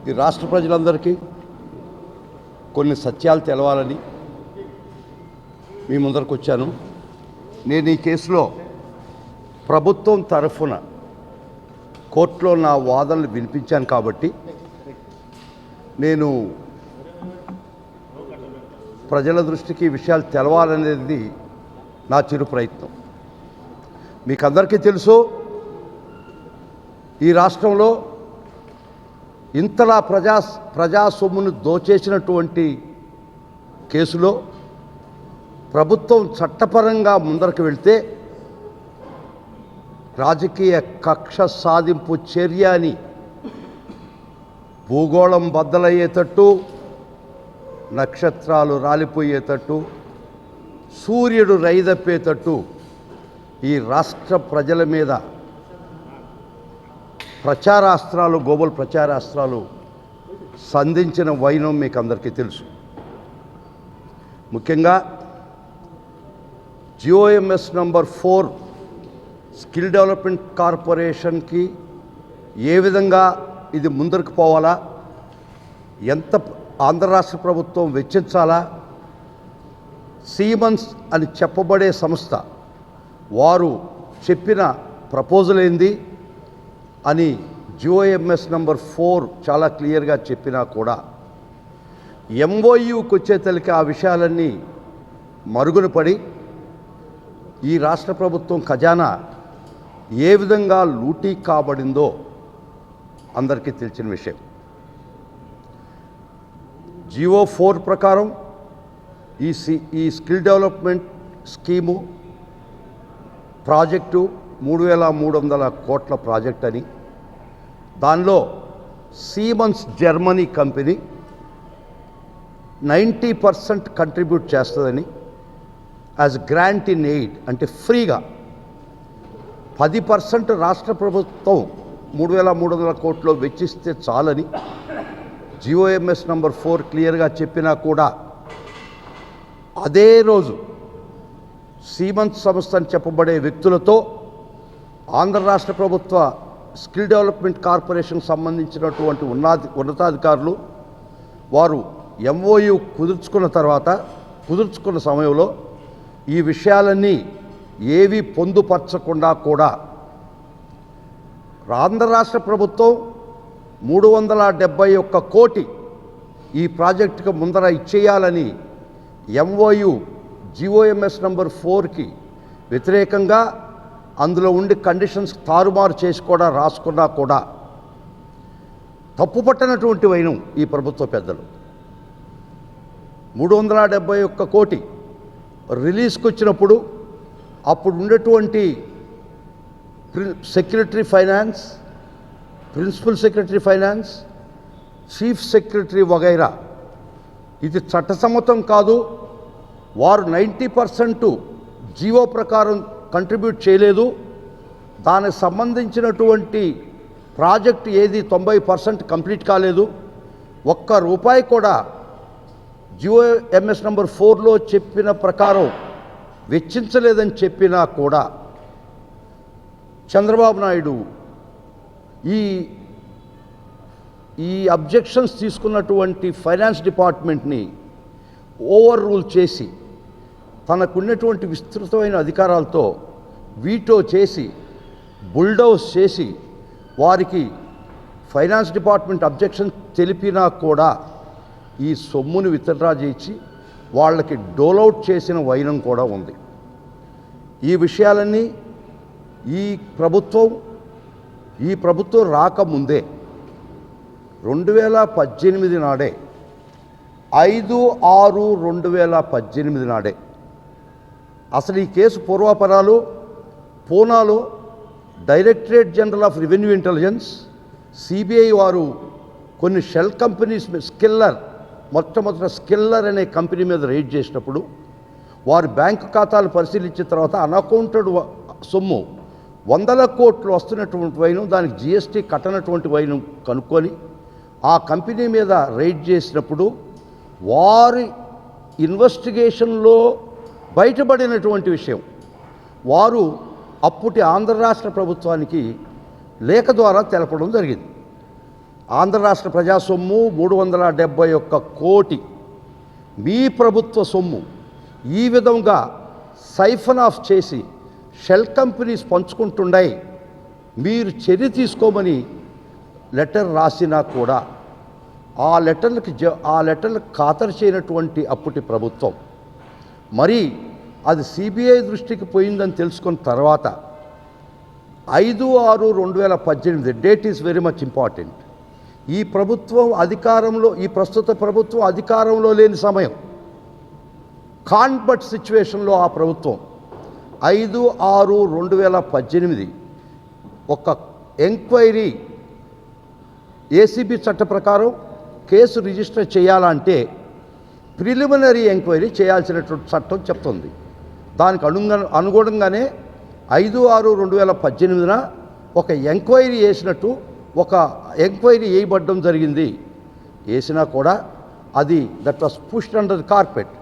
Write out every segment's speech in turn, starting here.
ఈ రాష్ట్ర ప్రజలందరికీ కొన్ని సత్యాలు తెలవాలని మీ ముందరకు వచ్చాను. నేను ఈ కేసులో ప్రభుత్వం తరఫున కోర్టులో నా వాదనలు వినిపించాను కాబట్టి నేను ప్రజల దృష్టికి ఈ విషయాలు తెలవాలనేది నా చిరు ప్రయత్నం. మీకు అందరికీ తెలుసు, ఈ రాష్ట్రంలో ఇంతలా ప్రజా సొమ్మును దోచేసినటువంటి కేసులో ప్రభుత్వం చట్టపరంగా ముందరకు వెళ్తే రాజకీయ కక్ష సాధింపు చర్య అని భూగోళం బద్దలయ్యేటట్టు, నక్షత్రాలు రాలిపోయేటట్టు, సూర్యుడు రైదప్పేటట్టు ఈ రాష్ట్ర ప్రజల మీద ప్రచారాస్త్రాలు, గోబల్ ప్రచారాస్త్రాలు సంధించిన వైనం మీకు అందరికీ తెలుసు. ముఖ్యంగా జిఓఎంఎస్ నంబర్ 4 స్కిల్ డెవలప్మెంట్ కార్పొరేషన్కి ఏ విధంగా ఇది ముందరకు పోవాలా, ఎంత ఆంధ్ర రాష్ట్ర ప్రభుత్వం వెచ్చించాలా, సీమన్స్ అని చెప్పబడే సంస్థ వారు చెప్పిన ప్రపోజల్ ఏంది అని జిఓఎంఎస్ నంబర్ 4 చాలా క్లియర్గా చెప్పినా కూడా ఎంఓయూకి వచ్చేతలకి ఆ విషయాలన్నీ మరుగున పడి ఈ రాష్ట్ర ప్రభుత్వం ఖజానా ఏ విధంగా లూటీ కాబడిందో అందరికీ తెలిసిన విషయం. జిఓ 4 ప్రకారం ఈ స్కిల్ డెవలప్మెంట్ స్కీము ప్రాజెక్టు 3,300 కోట్ల ప్రాజెక్ట్ అని, దానిలో సీమన్స్ జర్మనీ కంపెనీ 90% కంట్రిబ్యూట్ చేస్తుందని, యాజ్ గ్రాంట్ ఇన్ ఎయిడ్ అంటే ఫ్రీగా 10% రాష్ట్ర ప్రభుత్వం 3,300 కోట్లు వెచ్చిస్తే చాలని జిఓఎంఎస్ నంబర్ 4 క్లియర్గా చెప్పినా కూడా అదే రోజు సీమన్స్ సంస్థ అని చెప్పబడే వ్యక్తులతో ఆంధ్ర రాష్ట్ర ప్రభుత్వ స్కిల్ డెవలప్మెంట్ కార్పొరేషన్ సంబంధించినటువంటి ఉన్నతాధికారులు వారు ఎంఓయు కుదుర్చుకున్న సమయంలో ఈ విషయాలన్నీ ఏవి పొందుపరచకుండా కూడా ఆంధ్ర రాష్ట్ర ప్రభుత్వం 371 కోటి ఈ ప్రాజెక్టుకు ముందర ఇచ్చేయాలని ఎంఓయు జిఓఎంఎస్ నంబర్ 4కి వ్యతిరేకంగా అందులో ఉండి కండిషన్స్ తారుమారు చేసి కూడా రాసుకున్నా కూడా తప్పుపట్టనటువంటి వైనం ఈ ప్రభుత్వ పెద్దలు. 371 కోటి రిలీజ్కి వచ్చినప్పుడు అప్పుడు ఉండేటువంటి secretary finance, principal secretary finance, chief secretary వగైరా ఇది చట్టసమ్మతం కాదు, వారు 90% జీవో ప్రకారం కంట్రిబ్యూట్ చేయలేదు, దానికి సంబంధించినటువంటి ప్రాజెక్ట్ ఏది 90% కంప్లీట్ కాలేదు, ₹1 కూడా జిఓఎంఎస్ నంబర్ 4లో చెప్పిన ప్రకారం వెచ్చించలేదని చెప్పినా కూడా చంద్రబాబు నాయుడు ఈ అబ్జెక్షన్స్ తీసుకున్నటువంటి ఫైనాన్స్ డిపార్ట్మెంట్ని ఓవర్ రూల్ చేసి తనకున్నటువంటి విస్తృతమైన అధికారాలతో వీటో చేసి బుల్డౌజ్ చేసి వారికి ఫైనాన్స్ డిపార్ట్మెంట్ అబ్జెక్షన్ తెలిపినా కూడా ఈ సొమ్ముని విత్డ్రా చేసి వాళ్ళకి డోలౌట్ చేసిన వైనం కూడా ఉంది. ఈ విషయాలన్నీ ఈ ప్రభుత్వం రాకముందే 2018 నాడే 5/6/2018 నాడే అసలు ఈ కేసు పూర్వాపరాలు పూనాలో directorate general of revenue intelligence, CBI వారు కొన్ని షెల్ కంపెనీస్ మొట్టమొదటి స్కిల్లర్ అనే కంపెనీ మీద రైడ్ చేసినప్పుడు వారి బ్యాంకు ఖాతాలు పరిశీలించిన తర్వాత అన్అకౌంటెడ్ సొమ్ము 100 కోట్లు వస్తున్నటువంటి వైను, దానికి జిఎస్టీ కట్టనటువంటి వైను కనుక్కొని ఆ కంపెనీ మీద రైడ్ చేసినప్పుడు వారి ఇన్వెస్టిగేషన్లో బయటపడినటువంటి విషయం వారు అప్పటి ఆంధ్ర రాష్ట్ర ప్రభుత్వానికి లేఖ ద్వారా తెలపడం జరిగింది. ఆంధ్ర రాష్ట్ర ప్రజా సొమ్ము 371 కోటి మీ ప్రభుత్వ సొమ్ము ఈ విధంగా సైఫన్ ఆఫ్ చేసి షెల్ కంపెనీస్ పంచుకుంటున్నాయి, మీరు చర్య తీసుకోమని లెటర్ రాసినా కూడా ఆ లెటర్లకు ఖాతరు చేయనటువంటి అప్పటి ప్రభుత్వం మరి అది సిబిఐ దృష్టికి పోయిందని తెలుసుకున్న తర్వాత 5/6/2018 date is very much important. ఈ ప్రస్తుత ప్రభుత్వం అధికారంలో లేని సమయం, కాన్బట్ సిచ్యువేషన్లో ఆ ప్రభుత్వం 5/6/2018 ఒక ఎంక్వైరీ ఏసీబీ చట్ట ప్రకారం కేసు రిజిస్టర్ చేయాలంటే ప్రిలిమినరీ ఎంక్వైరీ చేయాల్సినటువంటి చట్టం చెప్తుంది. దానికి అనుగుణంగానే 5/6/2018 ఒక ఎంక్వైరీ వేయబడ్డం జరిగింది. వేసినా కూడా అది that was pushed under the carpet.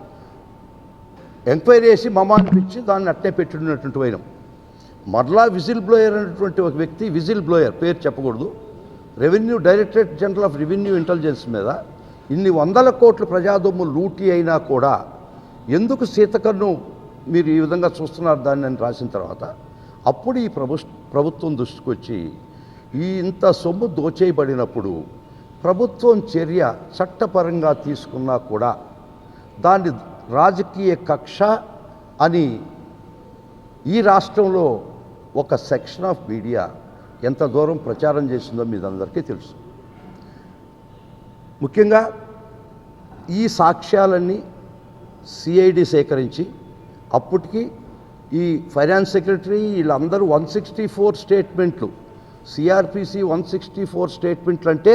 Enquiry వేసి మమానిపించి దాన్ని అట్టే పెట్టినటువంటి వైనం. మరలా విజిల్ బ్లోయర్ అనేటువంటి ఒక వ్యక్తి, విజిల్ బ్లోయర్ పేరు చెప్పకూడదు, directorate general of revenue intelligence మీద ఇన్ని 100 కోట్ల ప్రజాదొమ్ము లూటీ అయినా కూడా ఎందుకు సీతకన్ను మీరు ఈ విధంగా చూస్తున్నారు దాన్ని అని రాసిన తర్వాత అప్పుడు ఈ ప్రభుత్వం దృష్టికి వచ్చి ఇంత సొమ్ము దోచేయబడినప్పుడు ప్రభుత్వం చర్య చట్టపరంగా తీసుకున్నా కూడా దాన్ని రాజకీయ కక్ష అని ఈ రాష్ట్రంలో ఒక సెక్షన్ ఆఫ్ మీడియా ఎంత దూరం ప్రచారం చేసిందో మీదందరికీ తెలుసు. ముఖ్యంగా ఈ సాక్ష్యాలన్నీ సిఐడి సేకరించి అప్పటికి ఈ ఫైనాన్స్ సెక్రటరీ వీళ్ళందరూ 164 స్టేట్మెంట్లు, సిఆర్పిసి 164 స్టేట్మెంట్లు అంటే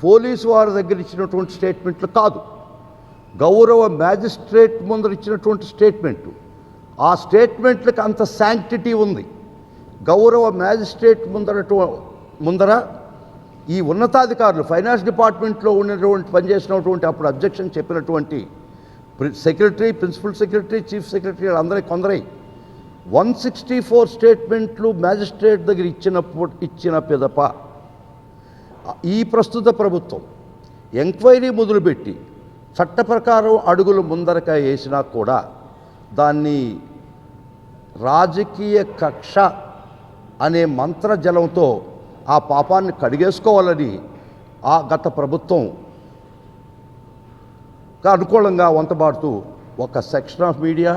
పోలీసు వారి దగ్గర ఇచ్చినటువంటి స్టేట్మెంట్లు కాదు, గౌరవ మ్యాజిస్ట్రేట్ ముందర ఇచ్చినటువంటి స్టేట్మెంటు. ఆ స్టేట్మెంట్లకు అంత శాంక్టిటీ ఉంది. గౌరవ మ్యాజిస్ట్రేట్ ముందర ఈ ఉన్నతాధికారులు ఫైనాన్స్ డిపార్ట్మెంట్లో పనిచేసినటువంటి అప్పుడు అబ్జెక్షన్ చెప్పినటువంటి secretary, principal secretary, chief secretary అందరికీ కొందరై 164 స్టేట్మెంట్లు మ్యాజిస్ట్రేట్ దగ్గర ఇచ్చిన పిదప ఈ ప్రస్తుత ప్రభుత్వం ఎంక్వైరీ మొదలుపెట్టి చట్ట ప్రకారం అడుగులు ముందరక వేసినా కూడా దాన్ని రాజకీయ కక్ష అనే మంత్రజలంతో ఆ పాపాన్ని కడిగేసుకోవాలని ఆ గత ప్రభుత్వం అనుకూలంగా వంతబాడుతూ ఒక సెక్షన్ ఆఫ్ మీడియా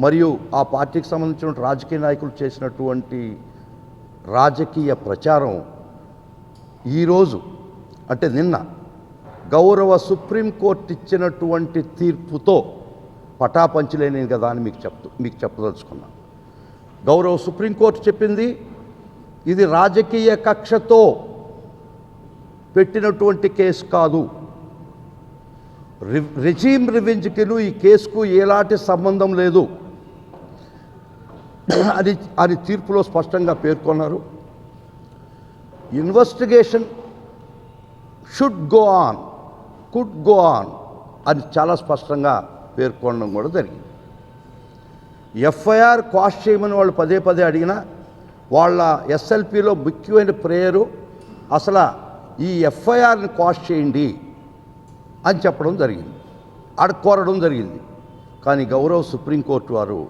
మరియు ఆ పార్టీకి సంబంధించిన రాజకీయ నాయకులు చేసినటువంటి రాజకీయ ప్రచారం ఈరోజు అంటే నిన్న గౌరవ సుప్రీంకోర్టు ఇచ్చినటువంటి తీర్పుతో పటాపంచలేని కదా అని మీకు చెప్పదలుచుకున్నాను. గౌరవ సుప్రీంకోర్టు చెప్పింది ఇది రాజకీయ కక్షతో పెట్టినటువంటి కేసు కాదు, రెజీమ్ రివెంజ్కిను ఈ కేసుకు ఎలాంటి సంబంధం లేదు అని తీర్పులో స్పష్టంగా పేర్కొన్నారు. Investigation should go on, could go on అని చాలా స్పష్టంగా పేర్కొనడం కూడా జరిగింది. ఎఫ్ఐఆర్ క్వాష్ చేయమని వాళ్ళు పదే అడిగినా వాళ్ళ ఎస్ఎల్పిలో ముఖ్యమైన ప్రేయరు అసలు ఈ ఎఫ్ఐఆర్ని క్వాష్ చేయండి అని చెప్పడం జరిగింది, కోరడం జరిగింది. కానీ గౌరవ సుప్రీంకోర్టు వారు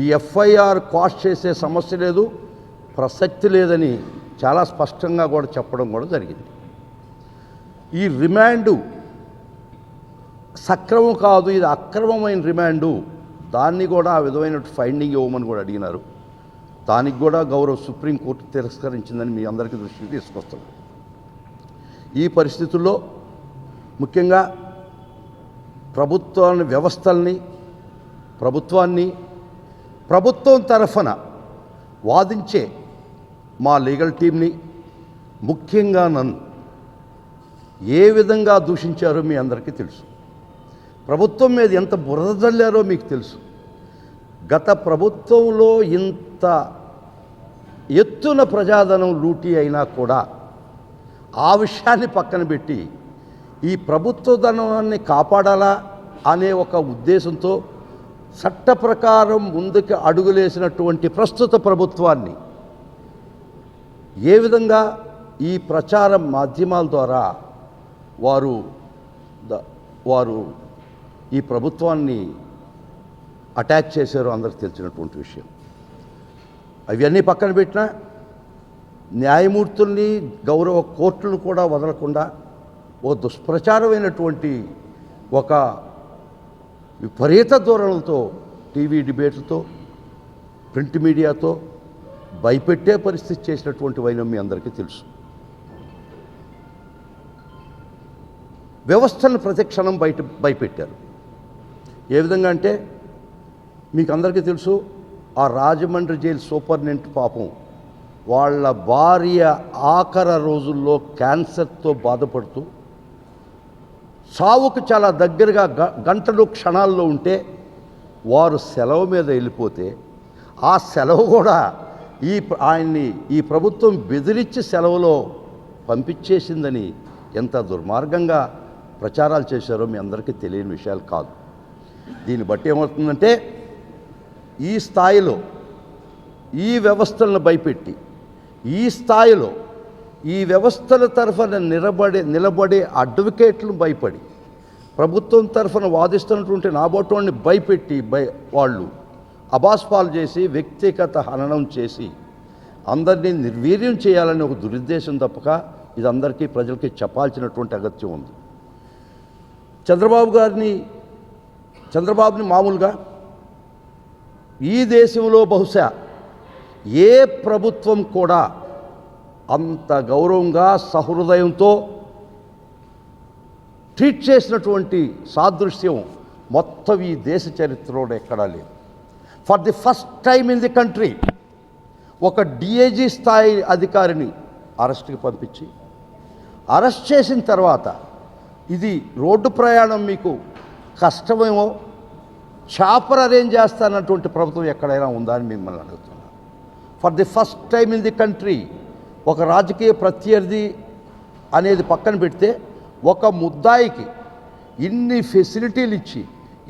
ఈ ఎఫ్ఐఆర్ క్వాష్ చేసే సమస్య లేదు, ప్రసక్తి లేదని చాలా స్పష్టంగా కూడా చెప్పడం కూడా జరిగింది. ఈ రిమాండు సక్రమం కాదు, ఇది అక్రమమైన రిమాండు, దాన్ని కూడా ఆ విధమైన ఫైండింగ్ ఇవ్వమని కూడా అడిగినారు. దానికి కూడా గౌరవ సుప్రీంకోర్టు తిరస్కరించిందని మీ అందరికీ దృష్టికి తీసుకొస్తాను. ఈ పరిస్థితుల్లో ముఖ్యంగా ప్రభుత్వం తరఫున వాదించే మా లీగల్ టీంని, ముఖ్యంగా నన్ను ఏ విధంగా దూషించారో మీ అందరికీ తెలుసు. ప్రభుత్వం మీద ఎంత బురద జల్లారో మీకు తెలుసు. గత ప్రభుత్వంలో ఇంత ఎత్తున ప్రజాధనం లూటీ అయినా కూడా ఆ విషయాన్ని పక్కన పెట్టి ఈ ప్రభుత్వ ధనాన్ని కాపాడాలా అనే ఒక ఉద్దేశంతో చట్ట ప్రకారం ముందుకు అడుగులేసినటువంటి ప్రస్తుత ప్రభుత్వాన్ని ఏ విధంగా ఈ ప్రచార మాధ్యమాల ద్వారా వారు ఈ ప్రభుత్వాన్ని అటాక్ చేశారో అందరికి తెలిసినటువంటి విషయం. అవన్నీ పక్కన పెట్టినా న్యాయమూర్తుల్ని గౌరవ కోర్టులను కూడా వదలకుండా దుష్ప్రచారమైనటువంటి ఒక విపరీత ధోరణులతో టీవీ డిబేట్లతో ప్రింట్ మీడియాతో భయపెట్టే పరిస్థితి చేసినటువంటి వైనం మీ అందరికీ తెలుసు. వ్యవస్థను ప్రతిక్షణం భయపెట్టారు. ఏ విధంగా అంటే మీకు అందరికీ తెలుసు, ఆ రాజమండ్రి జైలు సూపరింటెండెంట్ పాపం వాళ్ళ భార్య ఆఖరి రోజుల్లో క్యాన్సర్తో బాధపడుతూ సావుకు చాలా దగ్గరగా గంటలు క్షణాల్లో ఉంటే వారు సెలవు మీద వెళ్ళిపోతే ఆ సెలవు కూడా ఆయన్ని ఈ ప్రభుత్వం బెదిరించి సెలవులో పంపించేసిందని ఎంత దుర్మార్గంగా ప్రచారాలు చేశారో మీ అందరికీ తెలియని విషయాలు కాదు. దీన్ని బట్టి ఏమవుతుందంటే ఈ స్థాయిలో ఈ వ్యవస్థలను భయపెట్టి ఈ స్థాయిలో ఈ వ్యవస్థల తరఫున నిలబడే అడ్వకేట్లను భయపడి ప్రభుత్వం తరఫున వాదిస్తున్నటువంటి నాబోటోని భయపెట్టి వాళ్ళు అబాస్పాలు చేసి వ్యక్తిగత హననం చేసి అందరినీ నిర్వీర్యం చేయాలని ఒక దురుద్దేశం తప్పక ఇది అందరికీ ప్రజలకి చెప్పాల్సినటువంటి అగత్యం ఉంది. చంద్రబాబుని మామూలుగా ఈ దేశంలో బహుశా ఏ ప్రభుత్వం కూడా అంత గౌరవంగా సహృదయంతో ట్రీట్ చేసినటువంటి సాదృశ్యం మొత్తం ఈ దేశ చరిత్రలో ఎక్కడా లేదు. For the first time in the country ఒక డిఐజీ స్థాయి అధికారిని అరెస్ట్కి పంపించి అరెస్ట్ చేసిన తర్వాత ఇది రోడ్డు ప్రయాణం మీకు కష్టమేమో చాపర్ అరేంజ్ చేస్తానటువంటి ప్రభుత్వం ఎక్కడైనా ఉందా అని మిమ్మల్ని అడుగుతున్నాను. For the first time in the country ఒక రాజకీయ ప్రత్యర్థి అనేది పక్కన పెడితే ఒక ముద్దాయికి ఇన్ని ఫెసిలిటీలు ఇచ్చి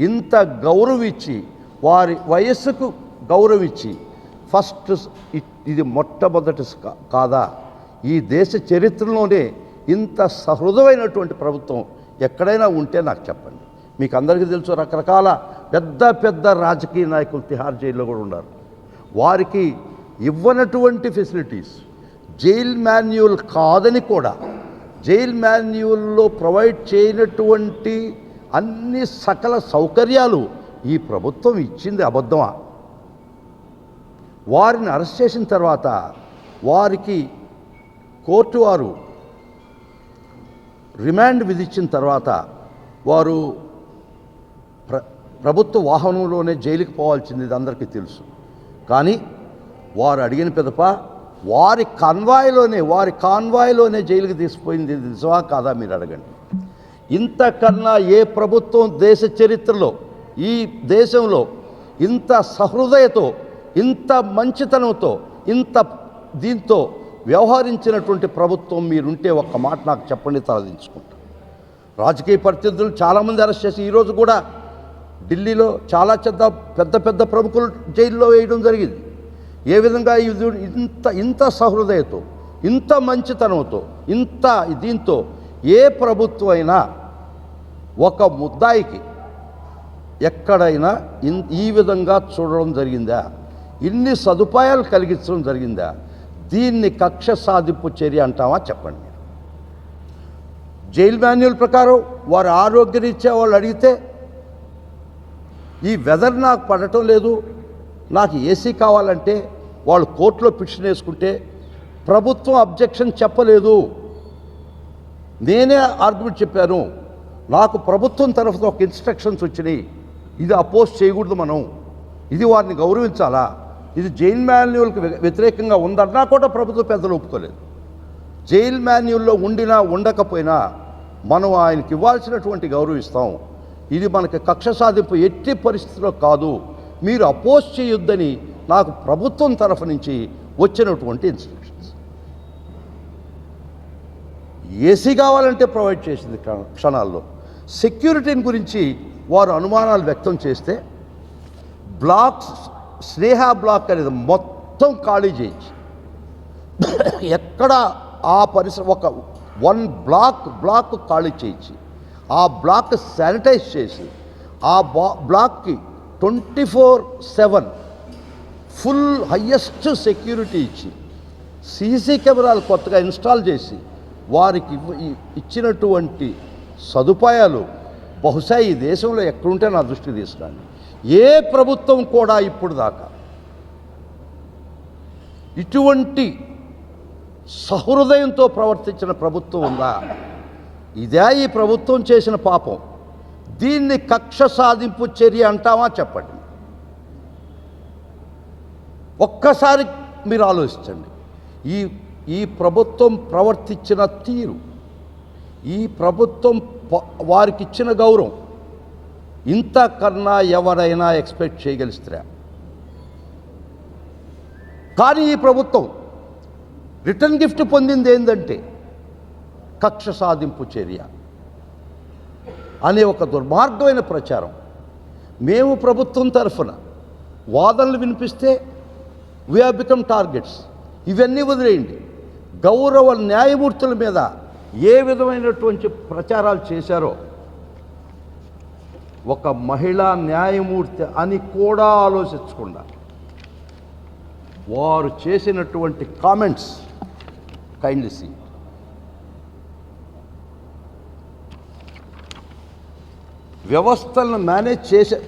ఇంత గౌరవం ఇచ్చి వారి వయస్సుకు గౌరవం ఇచ్చి ఫస్ట్ ఇది మొట్టమొదటి కాదా ఈ దేశ చరిత్రలోనే ఇంత సహృదయమైనటువంటి ప్రభుత్వం ఎక్కడైనా ఉంటే నాకు చెప్పండి. మీకు అందరికీ తెలుసు, రకరకాల పెద్ద పెద్ద రాజకీయ నాయకులు తిహార్ జైల్లో కూడా ఉన్నారు. వారికి ఇవ్వనటువంటి ఫెసిలిటీస్ జైల్ మాన్యువల్ కాదని కూడా జైల్ మాన్యువల్లో ప్రొవైడ్ చేయనటువంటి అన్ని సకల సౌకర్యాలు ఈ ప్రభుత్వం ఇచ్చింది అబద్ధమా? వారిని అరెస్ట్ చేసిన తర్వాత వారికి కోర్టు వారు రిమాండ్ విధించిన తర్వాత వారు ప్రభుత్వ వాహనంలోనే జైలుకి పోవాల్సింది ఇది అందరికీ తెలుసు. కానీ వారు అడిగిన పిదప వారి కాన్వాయ్లోనే జైలుకి తీసుకుపోయింది నిజమా కాదా మీరు అడగండి. ఇంతకన్నా ఏ ప్రభుత్వం దేశ చరిత్రలో ఈ దేశంలో ఇంత సహృదయతో ఇంత మంచితనంతో ఇంత దీంతో వ్యవహరించినటువంటి ప్రభుత్వం మీరుంటే ఒక్క మాట నాకు చెప్పండి, తలదించుకుంటాం. రాజకీయ ప్రత్యర్థులు చాలామంది అరెస్ట్ చేసి ఈరోజు కూడా ఢిల్లీలో చాలా పెద్ద పెద్ద ప్రముఖులు జైల్లో వేయడం జరిగింది. ఏ విధంగా ఇంత సహృదయతో ఇంత మంచితనంతో దీంతో ఏ ప్రభుత్వం అయినా ఒక ముద్దాయికి ఎక్కడైనా ఈ విధంగా చూడడం జరిగిందా? ఇన్ని సదుపాయాలు కలిగించడం జరిగిందా? దీన్ని కక్ష సాధింపు చర్య అంటామా చెప్పండి మీరు. జైల్ మాన్యువల్ ప్రకారం వారి ఆరోగ్యరీత్యా వాళ్ళు అడిగితే ఈ వెదర్ నాకు పడటం లేదు, నాకు ఏసీ కావాలంటే వాళ్ళు కోర్టులో పిటిషన్ వేసుకుంటే ప్రభుత్వం అబ్జెక్షన్ చెప్పలేదు. నేనే ఆర్గ్యుమెంట్ చెప్పాను, నాకు ప్రభుత్వం తరఫున ఒక ఇన్స్ట్రక్షన్స్ వచ్చినాయి, ఇది అపోజ్ చేయకూడదు, మనం ఇది వారిని గౌరవించాలా, ఇది జైల్ మాన్యువల్కి వ్యతిరేకంగా ఉందన్నా కూడా ప్రభుత్వ పెద్దలు ఒప్పుకోలేదు. జైల్ మాన్యువల్లో ఉండినా ఉండకపోయినా మనం ఆయనకి ఇవ్వాల్సినటువంటి గౌరవం ఇస్తాం, ఇది మనకి కక్ష సాధింపు ఎట్టి పరిస్థితిలో కాదు, మీరు అపోజ్ చేయొద్దని నాకు ప్రభుత్వం తరఫు నుంచి వచ్చినటువంటి ఇన్స్ట్రక్షన్స్. ఏసీ కావాలంటే ప్రొవైడ్ చేసింది క్షణాల్లో. సెక్యూరిటీని గురించి వారు అనుమానాలు వ్యక్తం చేస్తే స్నేహ బ్లాక్ అనేది మొత్తం ఖాళీ చేయించి ఎక్కడ ఆ పరిసర ఒక 1 బ్లాక్ ఖాళీ చేయించి ఆ బ్లాక్ శానిటైజ్ చేసి ఆ బ్లాక్కి 24/7 ఫుల్ హయ్యెస్ట్ సెక్యూరిటీ ఇచ్చి సీసీ కెమెరాలు కొత్తగా ఇన్స్టాల్ చేసి వారికి ఇచ్చినటువంటి సదుపాయాలు బహుశా ఈ దేశంలో ఎక్కడుంటే నా దృష్టికి తీసుకురండి. ఏ ప్రభుత్వం కూడా ఇప్పుడు దాకా ఇటువంటి సహృదయంతో ప్రవర్తించిన ప్రభుత్వం ఉందా? ఇదే ఈ ప్రభుత్వం చేసిన పాపం. దీన్ని కక్ష సాధింపు చర్య అంటామా? చెప్పండి. ఒక్కసారి మీరు ఆలోచించండి. ఈ ప్రభుత్వం ప్రవర్తించిన తీరు, ఈ ప్రభుత్వం వారికి ఇచ్చిన గౌరవం ఇంతకన్నా ఎవరైనా ఎక్స్పెక్ట్ చేయగలిస్తారా? కానీ ఈ ప్రభుత్వం రిటర్న్ గిఫ్ట్ పొందింది ఏంటంటే కక్ష సాధింపు చర్య అనే ఒక దుర్మార్గమైన ప్రచారం. మేము ప్రభుత్వం తరఫున వాదనలు వినిపిస్తే వీ హ్యావ్ బికమ్ టార్గెట్స్. ఇవన్నీ వదిలేయండి. గౌరవ న్యాయమూర్తుల మీద ఏ విధమైనటువంటి ప్రచారాలు చేశారో, ఒక మహిళా న్యాయమూర్తి అని కూడా ఆలోచించకుండా వారు చేసినటువంటి కామెంట్స్ కైండ్లీ సీ. వ్యవస్థలను మేనేజ్ చేసే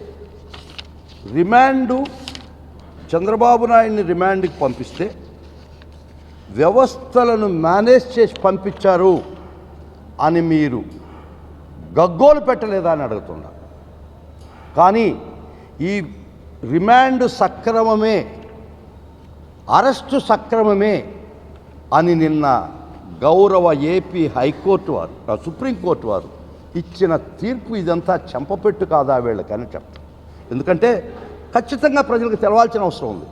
రిమాండు చంద్రబాబు నాయుడిని రిమాండ్కి పంపిస్తే వ్యవస్థలను మేనేజ్ చేసి పంపించారు అని మీరు గగ్గోలు పెట్టలేదా అని అడుగుతున్నా. కానీ ఈ రిమాండ్ సక్రమమే, అరెస్టు సక్రమమే అని నిన్న గౌరవ ఏపీ హైకోర్టు వారు, సుప్రీంకోర్టు వారు ఇచ్చిన తీర్పు ఇదంతా చెంపపెట్టు కాదా వీళ్ళకని చెప్తారు. ఎందుకంటే ఖచ్చితంగా ప్రజలకు తెలవాల్సిన అవసరం ఉంది.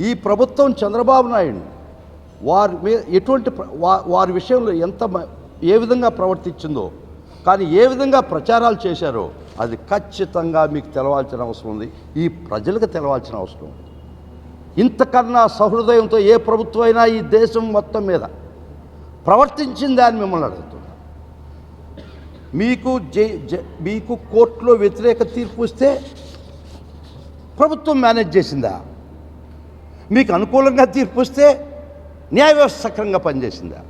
ఈ ప్రభుత్వం చంద్రబాబు నాయుడు వారి మీద ఎటువంటి వారి విషయంలో ఏ విధంగా ప్రవర్తించిందో, కానీ ఏ విధంగా ప్రచారాలు చేశారో అది ఖచ్చితంగా మీకు తెలవాల్సిన అవసరం ఉంది. ఈ ప్రజలకు తెలవాల్సిన అవసరం ఉంది. ఇంతకన్నా సహృదయంతో ఏ ప్రభుత్వం అయినా ఈ దేశం మొత్తం మీద ప్రవర్తించిందా అని మిమ్మల్ని అడుగుతున్నా. మీకు కోర్టులో వ్యతిరేక తీర్పు ఇస్తే ప్రభుత్వం మేనేజ్ చేసిందా? మీకు అనుకూలంగా తీర్పు వస్తే న్యాయ వ్యవస్థ సక్రమంగా పనిచేసిందా?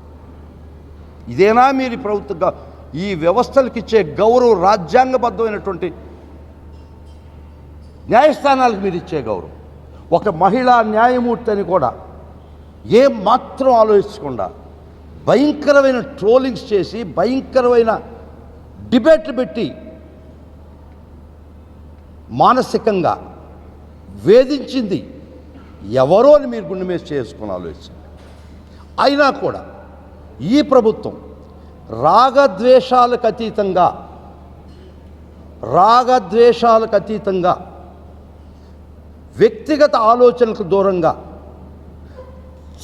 ఇదేనా మీరు ప్రభుత్వంగా ఈ వ్యవస్థలకు ఇచ్చే గౌరవం, రాజ్యాంగబద్ధమైనటువంటి న్యాయస్థానాలకు మీరు ఇచ్చే గౌరవం? ఒక మహిళా న్యాయమూర్తి అని కూడా ఏం మాత్రం ఆలోచించకుండా భయంకరమైన ట్రోలింగ్స్ చేసి, భయంకరమైన డిబేట్లు పెట్టి మానసికంగా వేధించింది ఎవరో అని మీరు గుండె మీద చేసుకుని ఆలోచించండి. అయినా కూడా ఈ ప్రభుత్వం రాగద్వేషాలకు అతీతంగా వ్యక్తిగత ఆలోచనలకు దూరంగా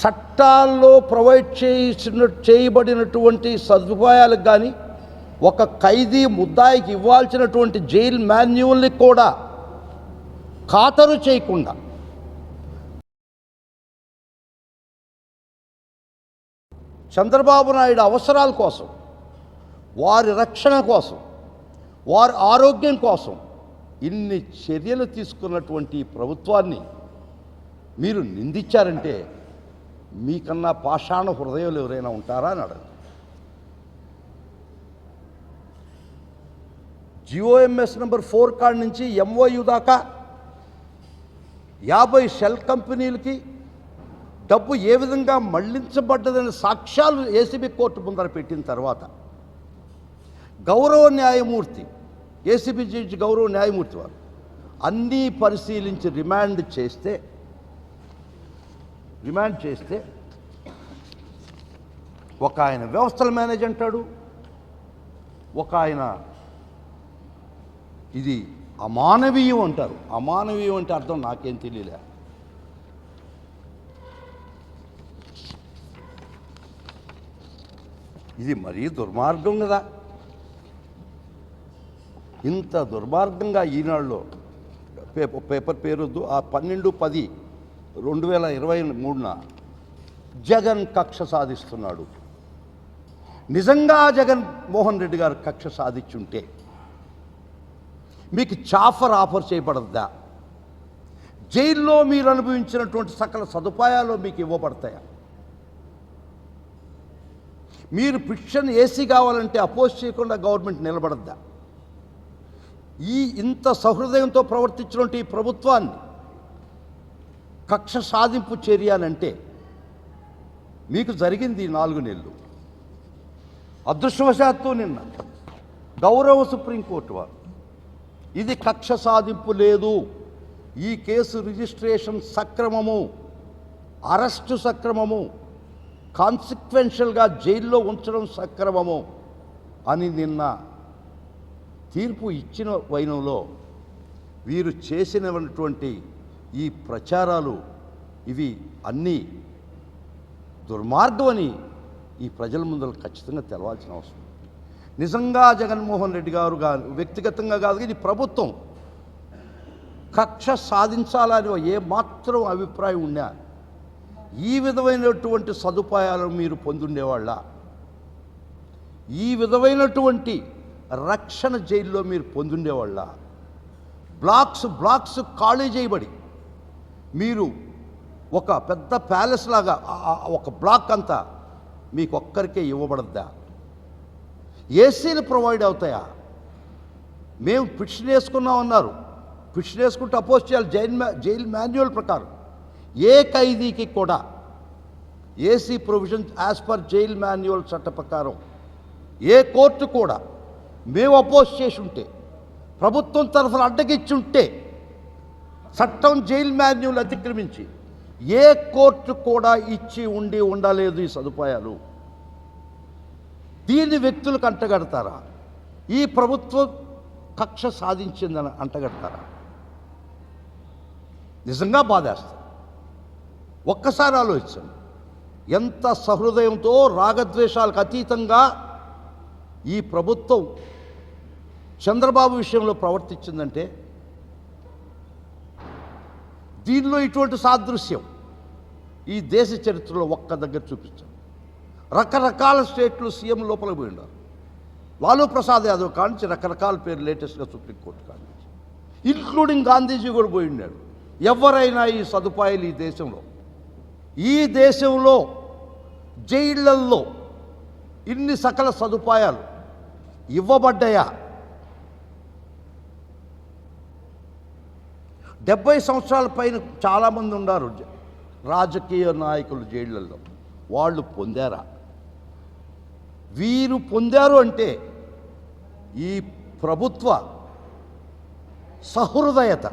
చట్టాల్లో ప్రొవైడ్ చేయబడినటువంటి సదుపాయాలకు కానీ, ఒక ఖైదీ ముద్దాయికి ఇవ్వాల్సినటువంటి జైలు మాన్యువల్ని కూడా ఖాతరు చేయకుండా చంద్రబాబు నాయుడు అవసరాల కోసం, వారి రక్షణ కోసం, వారి ఆరోగ్యం కోసం ఇన్ని చర్యలు తీసుకున్నటువంటి ప్రభుత్వాన్ని మీరు నిందించారంటే మీకన్నా పాషాణ హృదయాలు ఎవరైనా ఉంటారా అని అడగదు. జిఓఎంఎస్ నెంబర్ 4 కాడి నుంచి ఎంఓయు దాకా 50 షెల్ కంపెనీలకి డబ్బు ఏ విధంగా మళ్లించబడ్డదనే సాక్ష్యాలు ఏసీబీ కోర్టు ముందర పెట్టిన తర్వాత గౌరవ న్యాయమూర్తి, ఏసీబీ జడ్జి గౌరవ న్యాయమూర్తి వారు అన్నీ పరిశీలించి రిమాండ్ చేస్తే ఒక ఆయన వ్యవస్థల మేనేజ్ అంటాడు, ఒక ఆయన ఇది అమానవీయం అంటారు. అమానవీయం అంటే అర్థం నాకేం తెలియలే. ఇది మరీ దుర్మార్గం కదా. ఇంత దుర్మార్గంగా ఈనాడులో పేపర్ పేరొద్దు, ఆ 12/10/2023 జగన్ కక్ష సాధిస్తున్నాడు, నిజంగా జగన్మోహన్ రెడ్డి గారు కక్ష సాధించుంటే మీకు ఆఫర్ చేయబడద్దా? జైల్లో మీరు అనుభవించినటువంటి సకల సదుపాయాలు మీకు ఇవ్వబడతాయా? మీరు పిటిషన్ ఏసీ కావాలంటే అపోజ్ చేయకుండా గవర్నమెంట్ నిలబడద్దా? ఇంత సహృదయంతో ప్రవర్తించినటువంటి ఈ ప్రభుత్వాన్ని కక్ష సాధింపు చర్యాలంటే మీకు జరిగింది 4 నెలలు. అదృష్టవశాత్తు నిన్న గౌరవ సుప్రీంకోర్టు వారు ఇది కక్ష సాధింపు లేదు, ఈ కేసు రిజిస్ట్రేషన్ సక్రమము, అరెస్టు సక్రమము, కాన్సిక్వెన్షియల్గా జైల్లో ఉంచడం సక్రమము అని నిన్న తీర్పు ఇచ్చిన వైనంలో వీరు చేసినటువంటి ఈ ప్రచారాలు ఇవి అన్నీ దుర్మార్గం అని ఈ ప్రజల ముందర ఖచ్చితంగా తెలవాల్సిన అవసరం. నిజంగా జగన్మోహన్ రెడ్డి గారు వ్యక్తిగతంగా కాదు, ఇది ప్రభుత్వం కక్ష సాధించాలని ఏ మాత్రం అభిప్రాయం ఉన్నా ఈ విధమైనటువంటి సదుపాయాలను మీరు పొందుండేవాళ్ళ? ఈ విధమైనటువంటి రక్షణ జైల్లో మీరు పొందుండేవాళ్ళ? బ్లాక్స్ ఖాళీ చేయబడి మీరు ఒక పెద్ద ప్యాలెస్ లాగా ఒక బ్లాక్ అంతా మీకు ఒక్కరికే ఇవ్వబడద్దా? ఏసీలు ప్రొవైడ్ అవుతాయా? మేము పిటిషన్ వేసుకున్నామన్నారు, పిటిషన్ వేసుకుంటే అపోజ్ చేయాలి. జైల్ మాన్యువల్ ప్రకారం ఏ ఖైదీకి కూడా AC provision as per jail manual చట్ట ప్రకారం ఏ కోర్టు కూడా మేము అపోజ్ చేసి ఉంటే, ప్రభుత్వం తరఫున అడ్డగిచ్చుంటే, చట్టం జైల్ మాన్యువల్ అతిక్రమించి ఏ కోర్టు కూడా ఇచ్చి ఉండలేదు ఈ సదుపాయాలు. దీన్ని వ్యక్తులకు అంటగడతారా? ఈ ప్రభుత్వం కక్ష సాధించిందని అంటగడతారా? నిజంగా బాధేస్తారు. ఒక్కసారి ఆలోచించండి, ఎంత సహృదయంతో రాగద్వేషాలకు అతీతంగా ఈ ప్రభుత్వం చంద్రబాబు విషయంలో ప్రవర్తించిందంటే దీనిలో ఇటువంటి సాదృశ్యం ఈ దేశ చరిత్రలో ఒక్క దగ్గర చూపించాం. రకరకాల స్టేట్లు సీఎం లోపలికి పోయి ఉన్నారు. లాలూ ప్రసాద్ యాదవ్ కానించి రకరకాల పేరు లేటెస్ట్గా సుప్రీంకోర్టు కానించి, ఇంక్లూడింగ్ గాంధీజీ కూడా పోయి ఉన్నాడు. ఎవరైనా ఈ సదుపాయాలు ఈ దేశంలో జైళ్లల్లో ఇన్ని సకల సదుపాయాలు ఇవ్వబడ్డాయా? 70 సంవత్సరాల పైన చాలామంది ఉన్నారు రాజకీయ నాయకులు జైళ్లలో. వాళ్ళు పొందారా? వీరు పొందారు అంటే ఈ ప్రభుత్వ సహృదయత,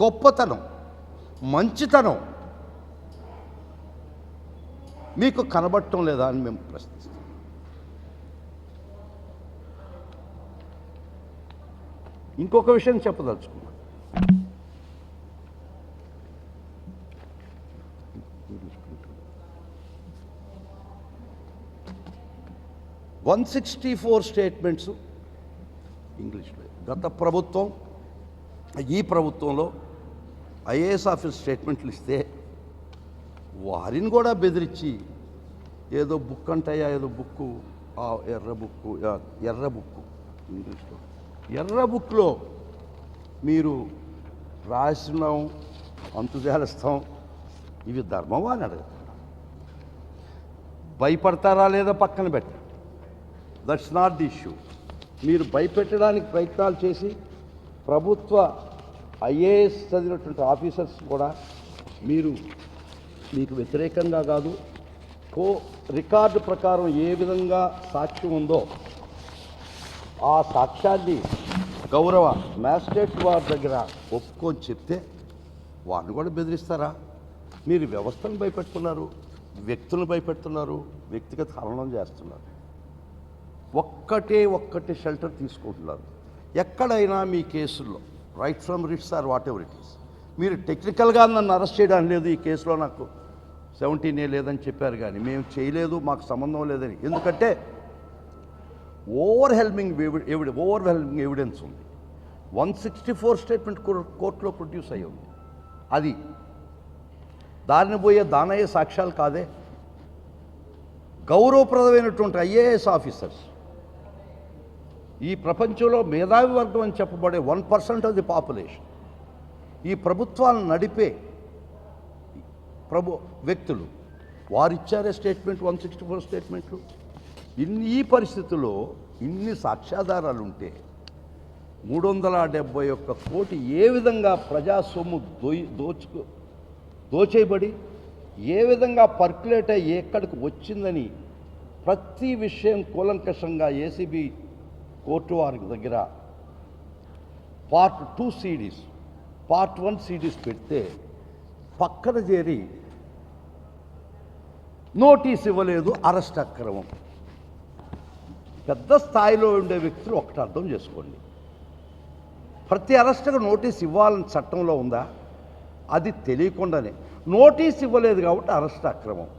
గొప్పతనం, మంచితనం మీకు కనబడటం లేదా అని మేము ప్రశ్నిస్తాం. ఇంకొక విషయం చెప్పదలుచుకున్నాం. వన్ 164 స్టేట్మెంట్స్ ఇంగ్లీష్లో గత ప్రభుత్వం, ఈ ప్రభుత్వంలో ఐఏఎస్ ఆఫీస్ స్టేట్మెంట్లు ఇస్తే వారిని కూడా బెదిరించి ఏదో బుక్ అంటాయా, ఏదో బుక్కు, ఎర్ర బుక్కు ఇంగ్లీష్లో, ఎర్ర బుక్లో మీరు రాసినాం, అంతుజాలిస్తాం, ఇవి ధర్మమా అని అడుగుతారు. భయపడతారా లేదా పక్కన పెట్ట, దట్స్ నాట్ ది ఇష్యూ. మీరు భయపెట్టడానికి ప్రయత్నాలు చేసి ప్రభుత్వ ఐఏఎస్ చదివినటువంటి ఆఫీసర్స్ కూడా మీకు వ్యతిరేకంగా కాదు, రికార్డు ప్రకారం ఏ విధంగా సాక్ష్యం ఉందో ఆ సాక్ష్యాన్ని గౌరవ మ్యాజిస్ట్రేట్ వారి దగ్గర ఒప్పుకొని చెప్తే వారిని కూడా బెదిరిస్తారా? మీరు వ్యవస్థను భయపెడుతున్నారు, వ్యక్తులను భయపెడుతున్నారు, వ్యక్తిగత హననం చేస్తున్నారు. ఒక్కటే షెల్టర్ తీసుకుంటున్నారు. ఎక్కడైనా మీ కేసుల్లో right from writs or whatever it is, మీరు టెక్నికల్గా నన్ను అరెస్ట్ చేయడం లేదు, ఈ కేసులో నాకు 17A లేదని చెప్పారు, కానీ మేము చేయలేదు, మాకు సంబంధం లేదని. ఎందుకంటే ఓవర్వెల్మింగ్ ఎవిడెన్స్ ఉంది. 164 స్టేట్మెంట్ కోర్టులో ప్రొడ్యూస్ అయ్యి ఉంది. అది దారిని పోయే దానయ్యే సాక్ష్యాలు కాదే. గౌరవప్రదమైనటువంటి ఐఏఎస్ ఆఫీసర్స్, ఈ ప్రపంచంలో మేధావి వర్గం అని చెప్పబడే 1% ఆఫ్ ది పాపులేషన్, ఈ ప్రభుత్వాలను నడిపే వ్యక్తులు వారిచ్చారే స్టేట్మెంట్, 164 స్టేట్మెంట్లు. ఈ పరిస్థితుల్లో ఇన్ని సాక్ష్యాధారాలు ఉంటే 371 కోటి ఏ విధంగా ప్రజాసొమ్ము దోచేయబడి ఏ విధంగా పర్కులేట్ అయ్యి ఎక్కడికి వచ్చిందని ప్రతి విషయం కూలంకషంగా ఏసీబీ కోర్టు వారి దగ్గర పార్ట్ 2 సిడీస్, పార్ట్ 1 సిడీస్ పెడితే పక్కన చేరి నోటీస్ ఇవ్వలేదు, అరెస్ట్ అక్రమం. పెద్ద స్థాయిలో ఉండే వ్యక్తులు ఒకటి అర్థం చేసుకోండి, ప్రతి అరెస్టుకు నోటీస్ ఇవ్వాలని చట్టంలో ఉందా? అది తెలియకుండానే నోటీస్ ఇవ్వలేదు కాబట్టి అరెస్ట్ అక్రమం.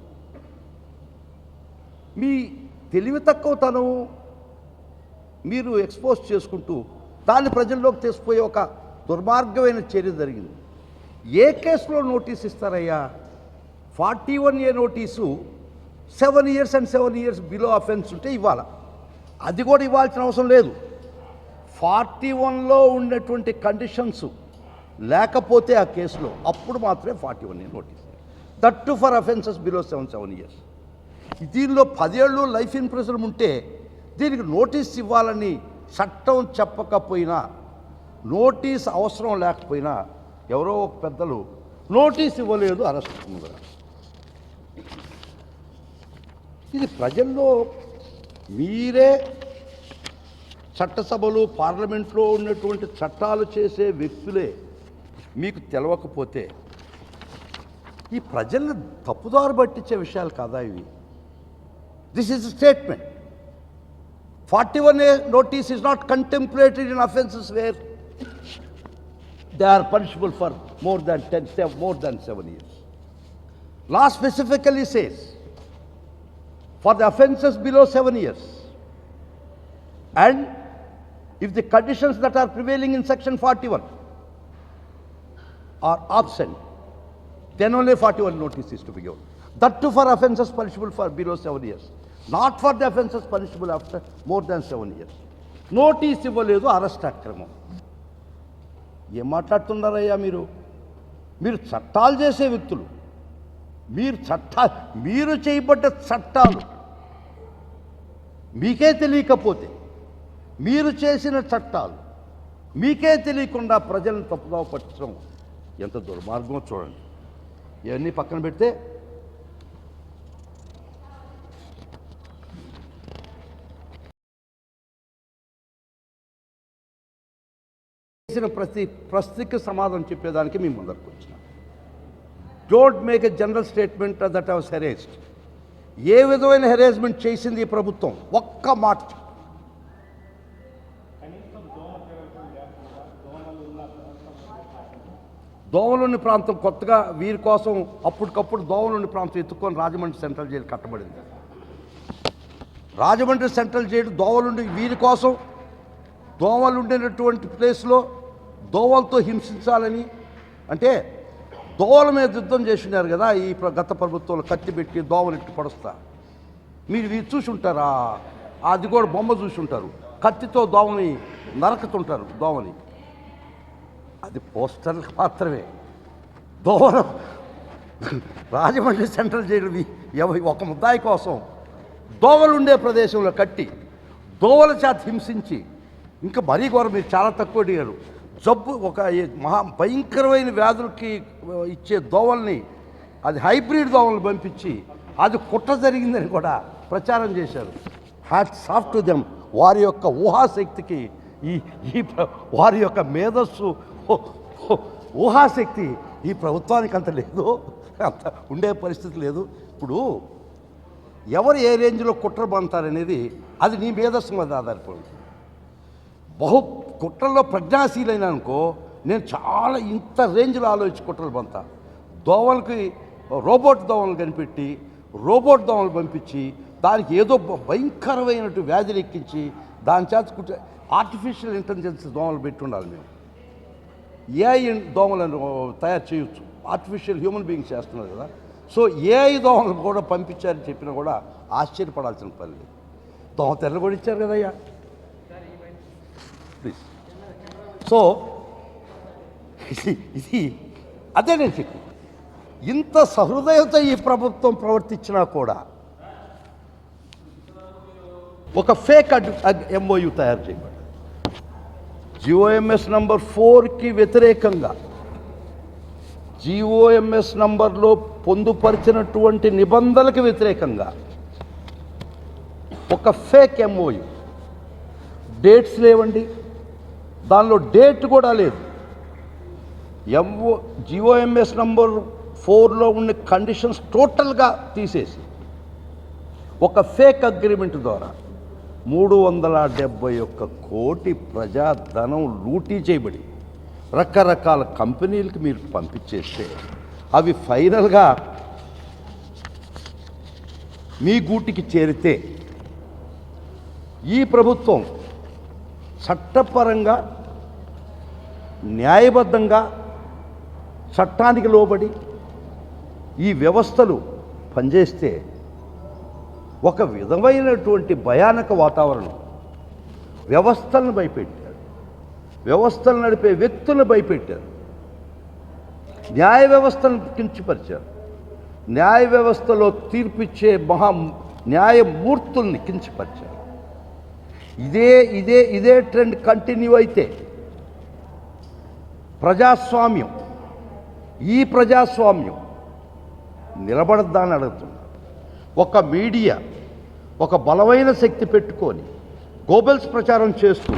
మీ తెలివి తక్కువతనం మీరు ఎక్స్పోజ్ చేసుకుంటూ దాన్ని ప్రజల్లోకి తీసుకుపోయే ఒక దుర్మార్గమైన చర్య జరిగింది. ఏ కేసులో నోటీస్ ఇస్తారయ్యా? 41A notice 7 years and 7 years below offence ఉంటే ఇవ్వాలి, అది కూడా ఇవ్వాల్సిన అవసరం లేదు. 41లో ఉన్నటువంటి కండిషన్స్ లేకపోతే ఆ కేసులో అప్పుడు మాత్రమే 41A notice, that for offences below 7 years. దీనిలో 10 ఏళ్ళు లైఫ్ ఇన్ ప్రిజన్ ఉంటే దీనికి నోటీస్ ఇవ్వాలని చట్టం చెప్పకపోయినా, నోటీస్ అవసరం లేకపోయినా ఎవరో ఒక పెద్దలు నోటీస్ ఇవ్వలేదు, అరెస్ట్ ముందర. ఇది ప్రజల్లో మీరే చట్టసభలు పార్లమెంట్లో ఉన్నటువంటి చట్టాలు చేసే వ్యక్తులే మీకు తెలవకపోతే ఈ ప్రజల్ని తప్పుదారు పట్టించే విషయాలు కాదా ఇవి? This is statement. 41A notice is not contemplated in offences where they are punishable for more than 7 years. Law specifically says for the offences below 7 years, and if the conditions that are prevailing in section 41 are absent, then only 41 notice is to be given. That too for offences punishable for below 7 years, not for the offences punishable after more than 7 years. Notice ఇవ్వలేదు, arrest అక్రమం. ఏం మాట్లాడుతున్నారయ్యా మీరు? మీరు చట్టాలు చేసే వ్యక్తులు, మీరు చేయబడ్డ చట్టాలు మీకే తెలియకపోతే, మీరు చేసిన చట్టాలు మీకే తెలియకుండా ప్రజలను తప్పుగా పట్టడం ఎంత దుర్మార్గమో చూడండి. ఇవన్నీ పక్కన పెడితే చేసిన ప్రతి ప్రశ్నకి సమాధానం చెప్పేదానికి మేము ముందరకు వచ్చినాం. Don't make a general statement that I was harassed. ఏ విధమైన హెరేస్మెంట్ చేసింది ఈ ప్రభుత్వం? ఒక్క మాట. దోమలుని ప్రాంతం కొత్తగా వీరి కోసం అప్పటికప్పుడు దోమలుని ప్రాంతం ఎత్తుకొని రాజమండ్రి సెంట్రల్ జైలు కట్టబడింది. రాజమండ్రి సెంట్రల్ జైలు దోమలుండి వీరి కోసం దోమలు ఉండేటటువంటి ప్లేస్లో దోమలతో హింసించాలని, అంటే దోమల మీద యుద్ధం చేసినారు కదా ఈ గత ప్రభుత్వంలో, కత్తి పెట్టి దోమలు ఎట్టి పడుస్తా. మీరు ఇది చూసి ఉంటారా? అది కూడా బొమ్మ చూసి ఉంటారు, కత్తితో దోమని నరకుతుంటారు దోమని. అది పోస్టర్లకు మాత్రమే. దోమల రాజమండ్రి సెంట్రల్ జైలు ఒక ముద్దాయి కోసం దోమలు ఉండే ప్రదేశంలో కట్టి దోమల చేత హింసించి, ఇంకా మరీ ఘోరం, మీరు చాలా తక్కువ అడిగారు, జబ్బు ఒక భయంకరమైన వ్యాధులకి ఇచ్చే దోవల్ని, అది హైబ్రిడ్ దోవలను పంపించి అది కుట్ర జరిగిందని కూడా ప్రచారం చేశారు. Hats off to them. వారి యొక్క ఊహాశక్తికి వారి యొక్క మేధస్సు, ఊహాశక్తి ఈ ప్రభుత్వానికి అంత లేదు, అంత ఉండే పరిస్థితి లేదు. ఇప్పుడు ఎవరు ఏ రేంజ్లో కుట్ర బంతారనేది అది నీ మేధస్సు మీద ఆధారపడి. కుట్రల్లో ప్రజ్ఞాశీలైన అనుకో, నేను చాలా ఇంత రేంజ్లో ఆలోచించి కుట్రలు బంతా. దోమలకి రోబోట్ దోమలు కనిపెట్టి రోబోట్ దోమలు పంపించి దానికి ఏదో భయంకరమైనట్టు వ్యాధులు ఎక్కించి దాని చేత ఆర్టిఫిషియల్ ఇంటెలిజెన్స్ దోమలు పెట్టి ఉండాలి. మేము ఏఐ దోమలను తయారు చేయొచ్చు, ఆర్టిఫిషియల్ హ్యూమన్ బీయింగ్స్ చేస్తున్నారు కదా. సో ఏఐ దోమలు కూడా పంపించారని చెప్పినా కూడా ఆశ్చర్యపడాల్సిన పని లేదు. దోమతెరలు కూడా ఇచ్చారు కదయ్యా, ప్లీజ్. సో ఇది అదే నేను చెప్పి, ఇంత సహృదయత ఈ ప్రభుత్వం ప్రవర్తించినా కూడా ఒక ఫేక్ ఎంఓయూ తయారు చేయబడింది. జిఓఎంఎస్ నంబర్ 4కి వ్యతిరేకంగా జిఓఎంఎస్ నంబర్లో పొందుపరిచినటువంటి నిబంధనలకు వ్యతిరేకంగా ఒక ఫేక్ ఎంఓయూ, డేట్స్ లేవండి, దానిలో డేట్ కూడా లేదు. జిఓఎంఎస్ నంబర్ 4లో ఉన్న కండిషన్స్ టోటల్గా తీసేసి ఒక ఫేక్ అగ్రిమెంట్ ద్వారా 371 కోటి ప్రజాధనం లూటీ చేయబడి రకరకాల కంపెనీలకు మీరు పంపించేస్తే అవి ఫైనల్గా మీ గూటికి చేరితే ఈ ప్రభుత్వం చట్టపరంగా న్యాయబద్ధంగా చట్టానికి లోబడి ఈ వ్యవస్థలు పనిచేస్తే ఒక విధమైనటువంటి భయానక వాతావరణం, వ్యవస్థలను భయపెట్టారు, వ్యవస్థలు నడిపే వ్యక్తులను భయపెట్టారు, న్యాయ వ్యవస్థను కించపరిచారు, న్యాయ వ్యవస్థలో తీర్పిచ్చే న్యాయమూర్తుల్ని కించపరిచారు. ఇదే ట్రెండ్ కంటిన్యూ అయితే ఈ ప్రజాస్వామ్యం నిలబడద్దా అని అడుగుతున్నారు. ఒక మీడియా ఒక బలమైన శక్తి పెట్టుకొని గోబెల్స్ ప్రచారం చేస్తూ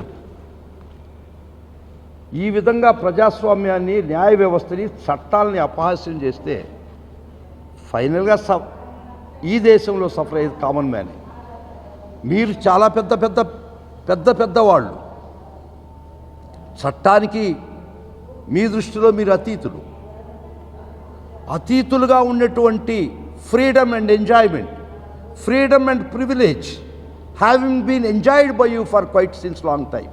ఈ విధంగా ప్రజాస్వామ్యాన్ని, న్యాయ వ్యవస్థని, చట్టాలని అపహాస్యం చేస్తే ఫైనల్గా ఈ దేశంలో సఫర్ అయ్యేది కామన్ మ్యానే. మీరు చాలా పెద్ద వాళ్ళు, చట్టానికి మీ దృష్టిలో మీరు అతీతులుగా ఉన్నటువంటి freedom and enjoyment, freedom and privilege having been enjoyed by you for quite since long time,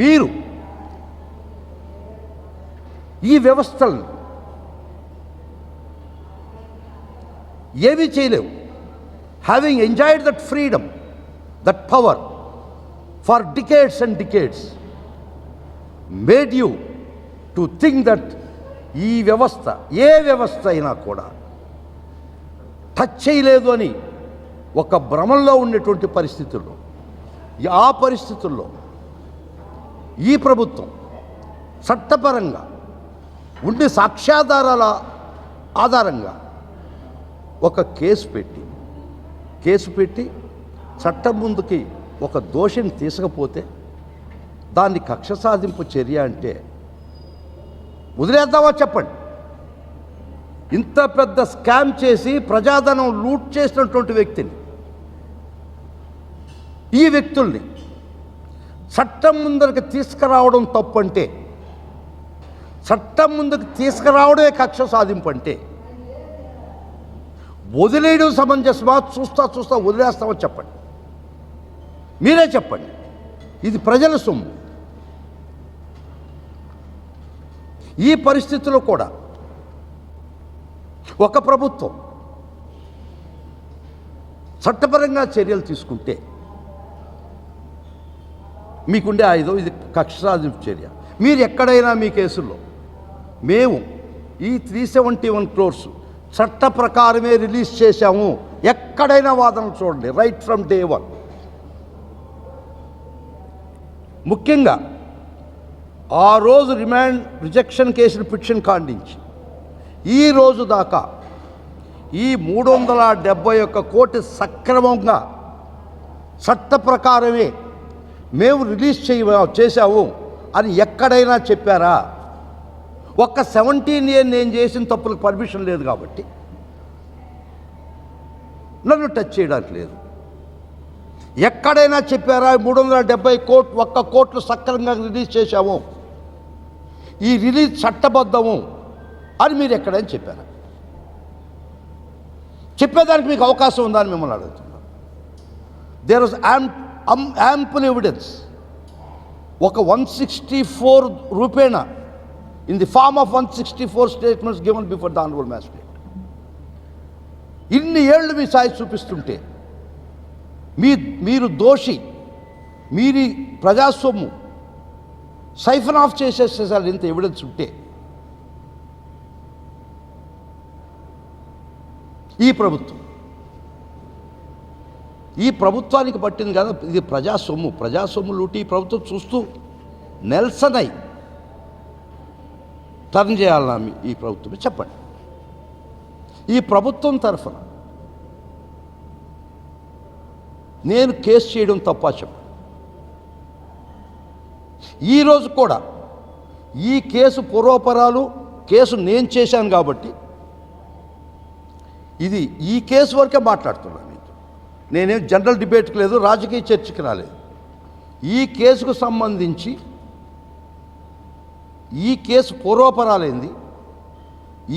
మీరు ఈ వ్యవస్థలను ఏమీ చేయలేవు. Having enjoyed that freedom, that power for decades and decades made you to think that ఈ వ్యవస్థ, ఏ వ్యవస్థ అయినా కూడా టచ్ చేయలేదు అని ఒక భ్రమంలో ఉండేటువంటి పరిస్థితుల్లో, ఆ పరిస్థితుల్లో ఈ ప్రభుత్వం చట్టపరంగా ఉండే సాక్ష్యాధారాల ఆధారంగా ఒక కేసు పెట్టి చట్టం ముందుకి ఒక దోషిని తీసుకపోతే దాన్ని కక్ష సాధింపు చర్య అంటే వదిలేద్దామా చెప్పండి? ఇంత పెద్ద స్కామ్ చేసి ప్రజాధనం లూట్ చేసినటువంటి వ్యక్తిని, ఈ వ్యక్తుల్ని చట్టం ముందరికి తీసుకురావడం తప్పంటే, చట్టం ముందుకు తీసుకురావడమే కక్ష సాధింపు అంటే వదిలేయడం సమంజసమా? చూస్తా వదిలేస్తామో చెప్పండి, మీరే చెప్పండి. ఇది ప్రజల సొమ్ము. ఈ పరిస్థితిలో కూడా ఒక ప్రభుత్వం చట్టపరంగా చర్యలు తీసుకుంటే మీకుండే ఆయుధం ఇది కక్ష సాధింపు చర్య. మీరు ఎక్కడైనా మీ కేసుల్లో మేము ఈ 371 crores చట్ట ప్రకారమే రిలీజ్ చేశాము, ఎక్కడైనా వాదనలు చూడండి, రైట్ ఫ్రమ్ డే 1. ముఖ్యంగా ఆ రోజు రిజెక్షన్ కేసును పిటిషన్ ఖండించి ఈ రోజు దాకా ఈ 371 కోటి సక్రమంగా చట్ట ప్రకారమే మేము రిలీజ్ చేశాము అని ఎక్కడైనా చెప్పారా? ఒక్క 17 years నేను చేసిన తప్పులకు పర్మిషన్ లేదు కాబట్టి నన్ను టచ్ చేయడానికి లేదు. ఎక్కడైనా చెప్పారా 371 కోట్లు సక్రమంగా రిలీజ్ చేశాము, ఈ రిలీజ్ చట్టబద్ధము అని మీరు ఎక్కడైనా చెప్పారా? చెప్పేదానికి మీకు అవకాశం ఉందా అని మిమ్మల్ని అడుగుతున్నాను. There was ample evidence. ఒక 164 రూపేణ in the form of 164 statements given before the honorable magistrate. ఇన్ని ఏళ్ళు మీ సాయి చూపిస్తుంటే మీరు దోషి, మీరి ప్రజాస్వామ్యం సైఫన్ ఆఫ్ చేసేసేసారు ఇంత ఎవిడెన్స్ ఉంటే. ఈ ప్రభుత్వానికి పట్టింది కదా ఇది ప్రజాసొమ్ము లూటి ఈ ప్రభుత్వం చూస్తూ నెల్సన్ అయి టర్న్ చేయాలన్నా ఈ ప్రభుత్వం చెప్పండి. ఈ ప్రభుత్వం తరఫున నేను కేసు చేయడం తప్ప చెప్పండి. ఈరోజు కూడా ఈ కేసు పూర్వపరాలు కేసు నేను చేశాను కాబట్టి ఈ కేసు వరకే మాట్లాడుతున్నాను. నేనేం జనరల్ డిబేట్కి లేదు, రాజకీయ చర్చకి రాలేదు. ఈ కేసుకు సంబంధించి ఈ కేసు పూర్వపరాలైంది,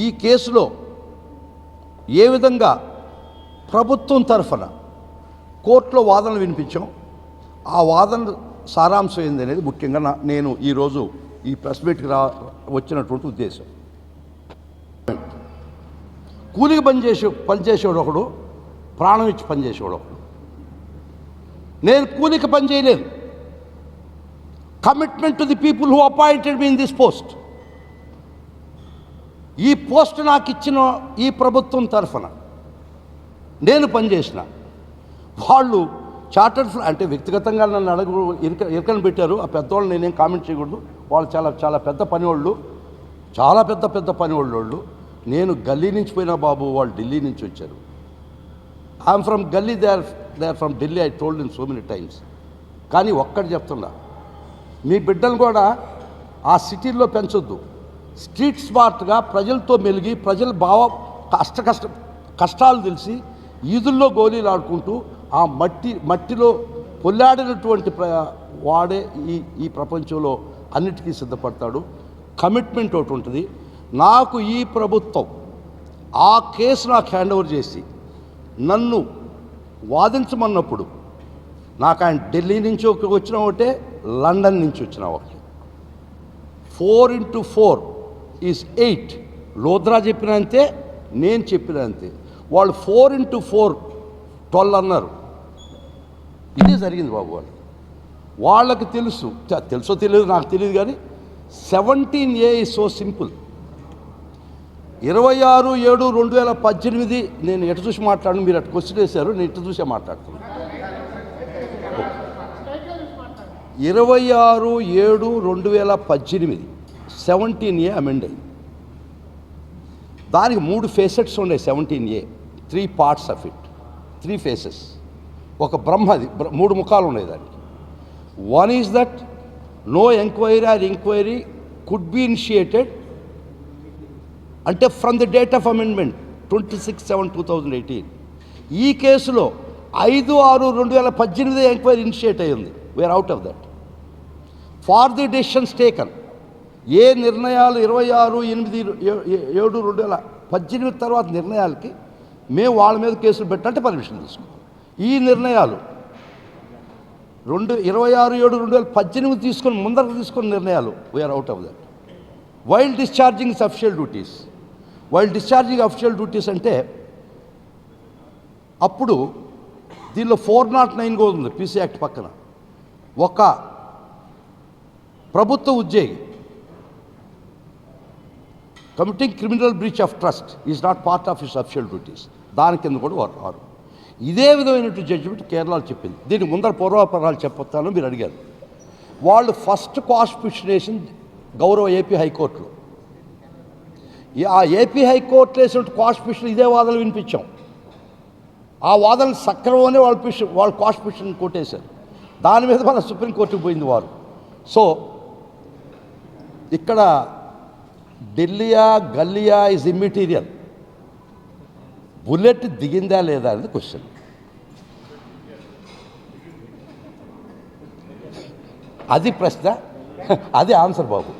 ఈ కేసులో ఏ విధంగా ప్రభుత్వం తరఫున కోర్టులో వాదనలు వినిపించాం, ఆ వాదన సారాంశం ఏంది అనేది ముఖ్యంగా నేను ఈరోజు ఈ ప్రెస్ మీట్కి వచ్చినటువంటి ఉద్దేశం. కూలికి పనిచేసేవాడు ఒకడు, ప్రాణం ఇచ్చి పనిచేసేవాడు ఒకడు. నేను కూలికి పని చేయలేదు. Commitment to the people who appointed me in this post. ఈ పోస్ట్ నాకు ఇచ్చిన ఈ ప్రభుత్వం తరఫున నేను పనిచేసిన వాళ్ళు చార్టర్డ్ అంటే వ్యక్తిగతంగా నన్ను ఇరకని పెట్టారు. ఆ పెద్దవాళ్ళు నేనేం కామెంట్ చేయకూడదు. వాళ్ళు చాలా చాలా పెద్ద పనివాళ్ళు, చాలా పెద్ద పనివాళ్ళు. నేను గల్లీ నుంచి పోయినా బాబు, వాళ్ళు ఢిల్లీ నుంచి వచ్చారు. I'm from galli, they are from Delhi. I told in so many times. కానీ ఒక్కటి చెప్తున్నా, మీ బిడ్డలు కూడా ఆ సిటీల్లో పెంచొద్దు. స్ట్రీట్ స్మార్ట్గా ప్రజలతో మెలిగి ప్రజల కష్టాలు తెలిసి ఈదుల్లో గోళీలు ఆడుకుంటూ ఆ మట్టిలో పొల్లాడినటువంటి వాడే ఈ ప్రపంచంలో అన్నిటికీ సిద్ధపడతాడు. కమిట్మెంట్ ఒకటి ఉంటుంది. నాకు ఈ ప్రభుత్వం ఆ కేసు నాకు హ్యాండ్ ఓవర్ చేసి నన్ను వాదించమన్నప్పుడు నాకు ఆయన ఢిల్లీ నుంచి వచ్చిన ఒకటే, లండన్ నుంచి వచ్చిన ఒకటి. 4x4 is 8. లోద్రా చెప్పిన అంతే, నేను చెప్పిన అంతే. వాళ్ళు 4x4 12 అన్నారు. ఇదే జరిగింది బాబు. వాళ్ళకి తెలుసో తెలియదు నాకు తెలియదు. కానీ 17A ఈజ్ సో సింపుల్. 26/7/2018 నేను ఎటు చూసి మాట్లాడను, మీరు అటు క్వశ్చన్ వేశారు, నేను ఇటు చూసే మాట్లాడుతున్నాను. 26/7/2018 17A అమెండ్ అయింది. దానికి 3 ఫేసెట్స్ ఉన్నాయి. 17A 3 parts of it, 3 faces. ఒక బ్రహ్మది 3 ముఖాలు ఉన్నాయి దానికి. One is that no enquiry or enquiry could be initiated అంటే from the date of amendment 26/7/2018. ఈ కేసులో 5/6/2018 ఎంక్వైరీ ఇనిషియేట్ అయ్యింది. We are out of that. For the decisions taken, ఏ నిర్ణయాలు 26/8/7/2018 తర్వాత నిర్ణయాలకి మేము వాళ్ళ మీద కేసులు పెట్టాలంటే పర్మిషన్ తీసుకున్నాం. ఈ నిర్ణయాలు 26/7/2018 తీసుకొని ముందరకు తీసుకున్న నిర్ణయాలు we are out of that. While discharging official duties అంటే అప్పుడు దీనిలో 409 కూడా ఉంది పీసీ యాక్ట్ పక్కన. ఒక ప్రభుత్వ ఉద్యోగి committing criminal breach of trust is not part of his official duties. దాని కింద కూడా వారు ఇదే విధమైనటువంటి జడ్జిమెంట్ కేరళలో చెప్పింది. దీనికి ముందర పూర్వాపరాలు చెప్పొస్తాను మీరు అడిగారు. వాళ్ళు ఫస్ట్ కాస్ట్ పిటిషన్ వేసింది గౌరవ ఏపీ హైకోర్టులో. ఆ ఏపీ హైకోర్టులో వేసినట్టు కాస్ట్ పిటిషన్ ఇదే వాదనలు వినిపించాం. ఆ వాదనలు సక్రమంగానే వాళ్ళు కాస్ట్ పిటిషన్ కొట్టేశారు. దాని మీద మన సుప్రీంకోర్టుకు పోయింది వారు. సో ఇక్కడ ఢిల్లీయా గల్లియా ఇస్ ఇమ్మెటీరియల్. బుల్లెట్ దిగిందా లేదా అనేది క్వశ్చన్. అది ప్రశ్న, అది ఆన్సర్ బాబు.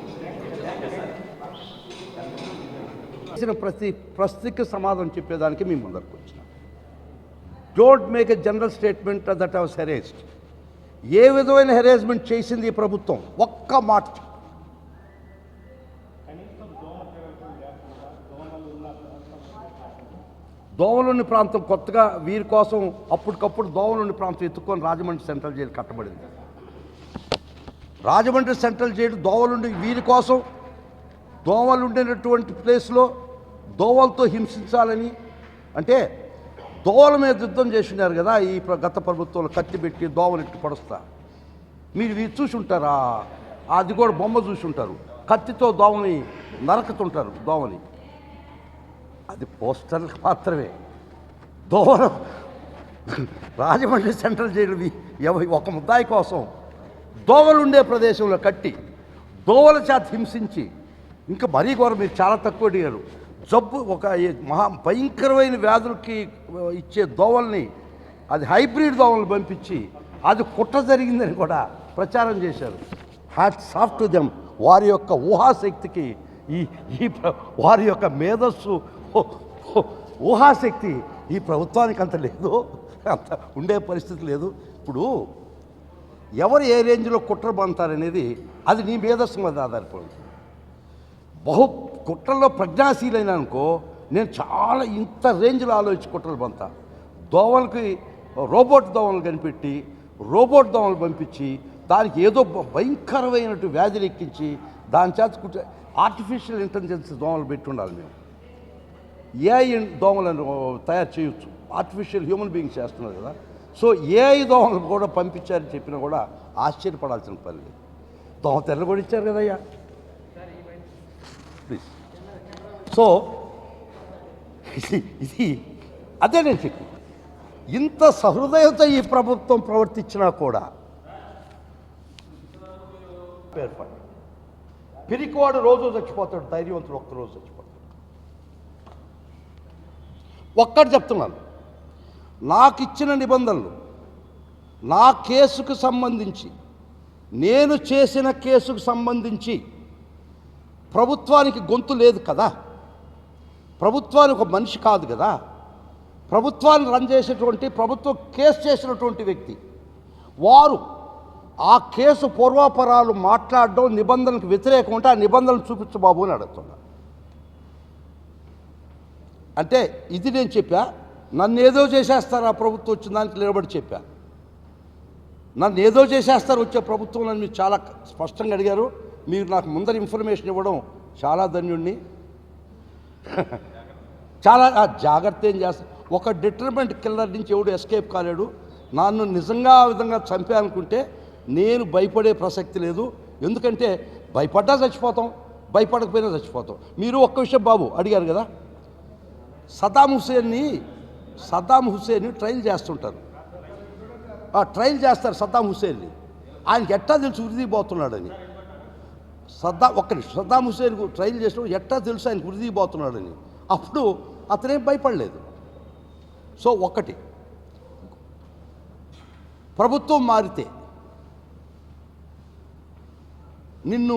ప్రతి ప్రశ్నకి సమాధానం చెప్పేదానికి మేము ముందరకు వచ్చినాం. Don't make a general statement that I was harassed. ఏ విధమైన హెరేస్మెంట్ చేసింది ఈ ప్రభుత్వం ఒక్క మాట. దోవలుండి ప్రాంతం కొత్తగా వీరి కోసం అప్పటికప్పుడు దోవలుండి ప్రాంతం ఎత్తుకొని రాజమండ్రి సెంట్రల్ జైలు కట్టబడింది. రాజమండ్రి సెంట్రల్ జైలు దోవలుండి వీరి కోసం దోవలు ఉండేటటువంటి ప్లేస్లో దోవలతో హింసించాలని, అంటే దోవల మీద యుద్ధం చేసినారు కదా ఈ గత ప్రభుత్వంలో, కత్తి పెట్టి దోవలు ఎట్టి పడుస్తా. మీరు చూసి ఉంటారా, అది కూడా బొమ్మ చూసి ఉంటారు, కత్తితో దోవని నరకుతుంటారు దోవని. అది పోస్టర్లకు మాత్రమే. దోవలు రాజమండ్రి సెంట్రల్ జైలు ఒక ముద్దాయి కోసం దోవలు ఉండే ప్రదేశంలో కట్టి దోవల చేత హింసించి, ఇంకా మరీ ఘోరం, మీరు చాలా తక్కువ అడిగారు, జబ్బు ఒక భయంకరమైన వ్యాధులకి ఇచ్చే దోవల్ని, అది హైబ్రిడ్ దోవలను పంపించి అది కుట్ర జరిగిందని కూడా ప్రచారం చేశారు. Hats off to them. వారి యొక్క ఊహాశక్తికి వారి యొక్క మేధస్సు, ఊహాశక్తి ఈ ప్రభుత్వానికి అంత లేదు, అంత ఉండే పరిస్థితి లేదు. ఇప్పుడు ఎవరు ఏ రేంజ్లో కుట్ర బంతారనేది అది నీ మేధస్సు మీద ఆధారపడి. కుట్రల్లో ప్రజ్ఞాశీలైన అనుకో, నేను చాలా ఇంత రేంజ్లో ఆలోచించి కుట్రలు బంతా. దోవలకి రోబోట్ దోవలు కనిపెట్టి రోబోట్ దోవలు పంపించి దానికి ఏదో భయంకరమైనట్టు వ్యాధులు ఎక్కించి దాని చేత ఆర్టిఫిషియల్ ఇంటెలిజెన్స్ దోమలు పెట్టి ఉండాలి. మేము ఏఐ దోమలను తయారు చేయొచ్చు, ఆర్టిఫిషియల్ హ్యూమన్ బీయింగ్స్ చేస్తున్నారు కదా. సో ఏఐ దోమలు కూడా పంపించారని చెప్పినా కూడా ఆశ్చర్యపడాల్సిన పని లేదు. దోమ తెల్ల కూడా ఇచ్చారు కదయ్యా, ప్లీజ్. సో ఇది అదే నేను చెప్పి, ఇంత సహృదయత ఈ ప్రభుత్వం ప్రవర్తించినా కూడా పిరికివాడు రోజు చచ్చిపోతాడు, ధైర్యవంతుడు ఒక్కరోజు చచ్చిపోతాడు. ఒక్కటి చెప్తున్నాను, నాకు ఇచ్చిన నిబంధనలు, నా కేసుకు సంబంధించి, నేను చేసిన కేసుకు సంబంధించి ప్రభుత్వానికి గొంతు లేదు కదా, ప్రభుత్వానికి ఒక మనిషి కాదు కదా, ప్రభుత్వాన్ని రన్ చేసేటువంటి, ప్రభుత్వం కేసు చేసినటువంటి వ్యక్తి వారు ఆ కేసు పూర్వాపరాలు మాట్లాడడం నిబంధనలకు వ్యతిరేకం ఉంటే ఆ నిబంధనలు చూపించు బాబు అని అడుగుతున్నా. అంటే ఇది నేను చెప్పా, నన్ను ఏదో చేసేస్తారు ఆ ప్రభుత్వం వచ్చిన దానికి నిలబడి చెప్పా. నన్ను ఏదో చేసేస్తారు వచ్చే ప్రభుత్వం అని మీరు చాలా స్పష్టంగా అడిగారు. మీరు నాకు ముందర ఇన్ఫర్మేషన్ ఇవ్వడం చాలా ధన్యుణ్ణి. చాలా జాగ్రత్త ఏం చేస్తారు. ఒక డిటర్మెంట్ కిల్లర్ నుంచి ఎవడు ఎస్కేప్ కాలేడు. నన్ను నిజంగా ఆ విధంగా చంపానుకుంటే నేను భయపడే ప్రసక్తి లేదు. ఎందుకంటే భయపడ్డా చచ్చిపోతాం, భయపడకపోయినా చచ్చిపోతాం. మీరు ఒక్క విషయం బాబు అడిగారు కదా, సద్దాం హుస్సేన్ని ట్రైల్ చేస్తుంటారు, ట్రైల్ చేస్తారు సద్దాం హుస్సేన్ని. ఆయనకి ఎట్టా తెలుసు ఉరిదిపోతున్నాడని. సద్దాం హుస్సేన్ ట్రైల్ చేసినప్పుడు ఎట్టా తెలుసు ఆయనకు ఉరిదిపోతున్నాడని. అప్పుడు అతనేం భయపడలేదు. సో ఒకటి, ప్రభుత్వం మారితే నిన్ను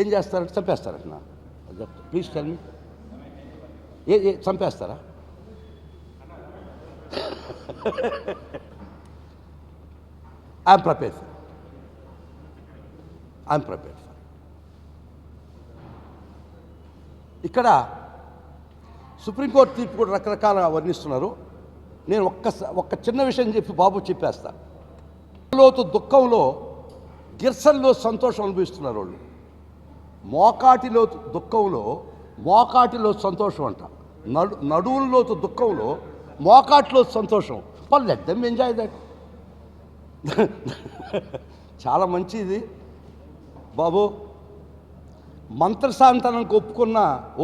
ఏం చేస్తారంటే చంపేస్తారట. నా ప్లీజ్ టెల్ మీ, చంపేస్తారా? ఐఎమ్ ప్రిపేర్డ్ ఫర్ ఇక్కడ సుప్రీంకోర్టు తీర్పు కూడా రకరకాలుగా వర్ణిస్తున్నారు. నేను ఒక్క చిన్న విషయం చెప్పి బాబు చెప్పేస్తా. లోతు దుఃఖంలో గిర్సల్లో సంతోషం అనుభవిస్తున్నారు వాళ్ళు. మోకాటిలో దుఃఖంలో మోకాటిలో సంతోషం అంట, నడువుల్లోతు దుఃఖంలో మోకాటిలో సంతోషం. వాళ్ళు లెట్ దెమ్ ఎంజాయ్ దట్. చాలా మంచిది బాబు. మంత్రశాంతనానికి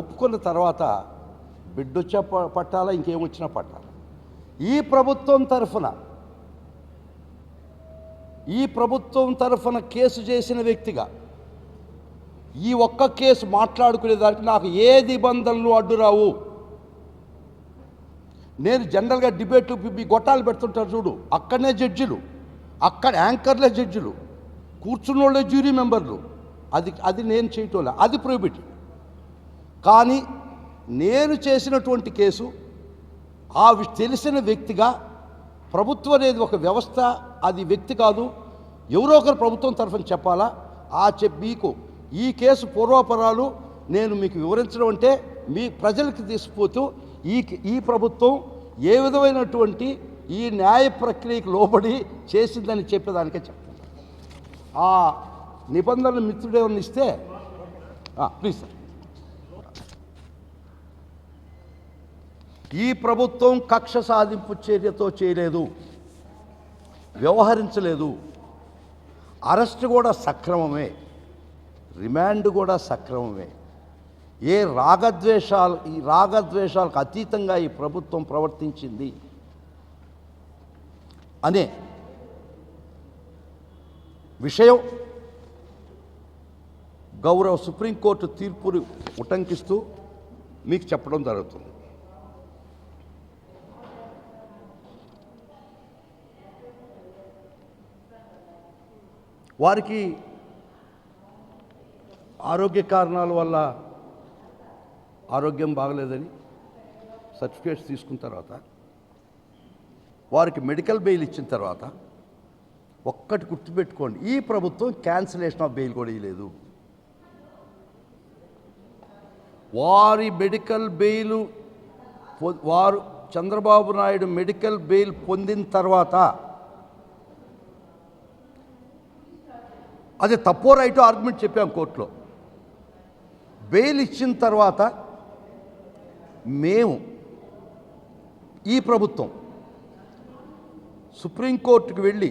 ఒప్పుకున్న తర్వాత బిడ్డొచ్చా పట్టాలా, ఇంకేమొచ్చినా పట్టాలా. ఈ ప్రభుత్వం తరఫున కేసు చేసిన వ్యక్తిగా ఈ ఒక్క కేసు మాట్లాడుకునేదానికి నాకు ఏ నిబంధనలు అడ్డురావు. నేను జనరల్గా డిబేట్లు మీ గొట్టాలు పెడుతుంటారు చూడు, అక్కడనే జడ్జిలు, అక్కడ యాంకర్లే జడ్జిలు, కూర్చున్నోళ్ళే జ్యూరీ మెంబర్లు. అది నేను చేయటంలే, అది ప్రొహిబిటెడ్. కానీ నేను చేసినటువంటి కేసు తెలిసిన వ్యక్తిగా, ప్రభుత్వం అనేది ఒక వ్యవస్థ, అది వ్యక్తి కాదు, ఎవరో ఒకరు ప్రభుత్వం తరఫున చెప్పాలా. మీకు ఈ కేసు పూర్వాపరాలు నేను మీకు వివరించడం అంటే మీ ప్రజలకు తీసుకుపోతూ ఈ ఈ ప్రభుత్వం ఏ విధమైనటువంటి ఈ న్యాయ ప్రక్రియకు లోబడి చేసిందని చెప్పేదానికే చెప్తాను. ఆ నిబంధనలు మిత్రుడేమన్నా ఇస్తే ప్లీజ్ సార్. ఈ ప్రభుత్వం కక్ష సాధింపు చర్యతో చేయలేదు, వ్యవహరించలేదు. అరెస్ట్ కూడా సక్రమమే, రిమాండ్ కూడా సక్రమమే. ఈ రాగద్వేషాలకు అతీతంగా ఈ ప్రభుత్వం ప్రవర్తించింది అనే విషయం గౌరవ సుప్రీంకోర్టు తీర్పును ఉటంకిస్తూ మీకు చెప్పడం జరుగుతుంది. వారికి ఆరోగ్య కారణాల వల్ల ఆరోగ్యం బాగలేదని సర్టిఫికేట్స్ తీసుకున్న తర్వాత వారికి మెడికల్ బెయిల్ ఇచ్చిన తర్వాత ఒక్కటి గుర్తుపెట్టుకోండి, ఈ ప్రభుత్వం క్యాన్సిలేషన్ ఆఫ్ బెయిల్ కూడా ఇవ్వలేదు. వారి మెడికల్ బెయిల్ వారు చంద్రబాబు నాయుడు మెడికల్ బెయిల్ పొందిన తర్వాత అది తప్పో రైటో ఆర్గ్యుమెంట్ చెప్పాం కోర్టులో. బెయిల్ ఇచ్చిన తర్వాత మేము ఈ ప్రభుత్వం సుప్రీంకోర్టుకు వెళ్ళి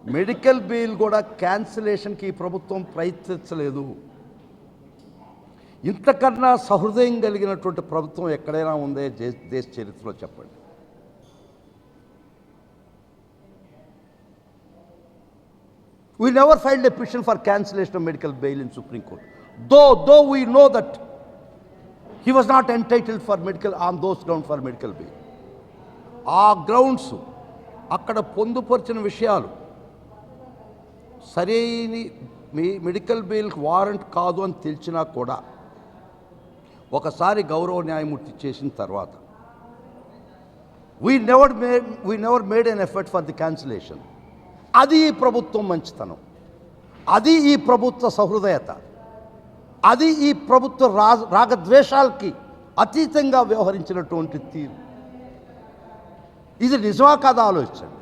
మెడికల్ బెయిల్ కూడా క్యాన్సిలేషన్కి ఈ ప్రభుత్వం ప్రయత్నించలేదు. ఇంతకన్నా సహృదయం కలిగినటువంటి ప్రభుత్వం ఎక్కడైనా ఉందే దేశ చరిత్రలో చెప్పండి. We never filed a petition for cancellation of medical bail in Supreme Court. Though we know that he was not entitled for medical on those grounds for medical bail. ఆ గ్రౌండ్స్ అక్కడ పొందుపరిచిన విషయాలు సరైన మెడికల్ బెయిల్కి వారెంట్ కాదు అని తెలిసినా కూడా ఒకసారి గౌరవ న్యాయమూర్తి చేసిన తర్వాత we never made an effort for the cancellation. అది ఈ ప్రభుత్వం మంచితనం, అది ఈ ప్రభుత్వ సహృదయత, అది ఈ ప్రభుత్వ రాగద్వేషాలకి అతీతంగా వ్యవహరించినటువంటి తీరు. ఇది నిజమా కాదా ఆలోచించండి.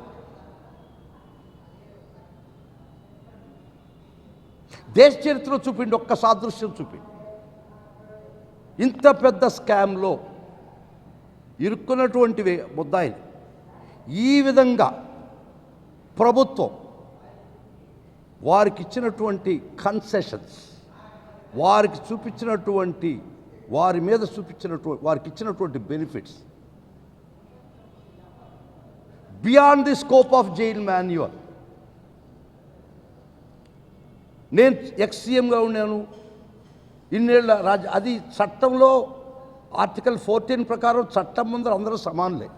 దేశ చరిత్రలో చూపిండి, ఒక్క సాదృశ్యం చూపిండి. ఇంత పెద్ద స్కామ్లో ఇరుక్కున్నటువంటి ముద్దాయిలు ఈ విధంగా ప్రభుత్వం వారికి ఇచ్చినటువంటి కన్సెషన్స్, వారికి చూపించినటువంటి వారి మీద చూపించినటువంటి వారికి ఇచ్చినటువంటి benefits beyond the scope of jail manual. నేను ఎక్స్సీఎంగా ఉన్నాను ఇన్నేళ్ళ అది చట్టంలో ఆర్టికల్ 14 ప్రకారం చట్టం ముందర అందరూ సమానులే.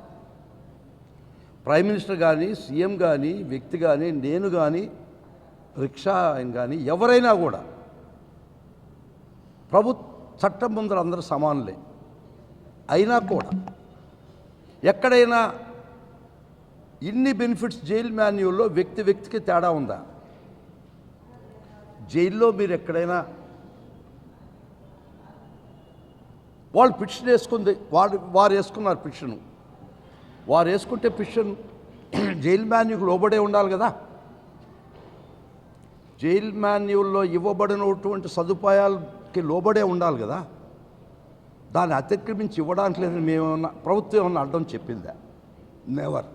ప్రైమ్ మినిస్టర్ కానీ, సీఎం కానీ, వ్యక్తి కానీ, నేను కానీ, రిక్షా ఆయన కానీ, ఎవరైనా కూడా చట్టం ముందర అందరూ సమానులే. అయినా కూడా ఎక్కడైనా ఇన్ని బెనిఫిట్స్ జైల్ మాన్యువల్లో వ్యక్తికి తేడా ఉందా? జైల్లో మీరు ఎక్కడైనా వాళ్ళు పిటిషన్ వేసుకుంది, వారు వేసుకున్నారు పిటిషను, వారు వేసుకుంటే పిటిషన్ జైల్ మాన్యువల్కి లోబడే ఉండాలి కదా. జైల్ మాన్యువల్లో ఇవ్వబడినటువంటి సదుపాయాలకి లోబడే ఉండాలి కదా. దాన్ని అతిక్రమించి ఇవ్వడానికి లేదని మేమేమన్నా ప్రభుత్వం ఏమన్నా అడ్డం చెప్పిందా? నెవర్.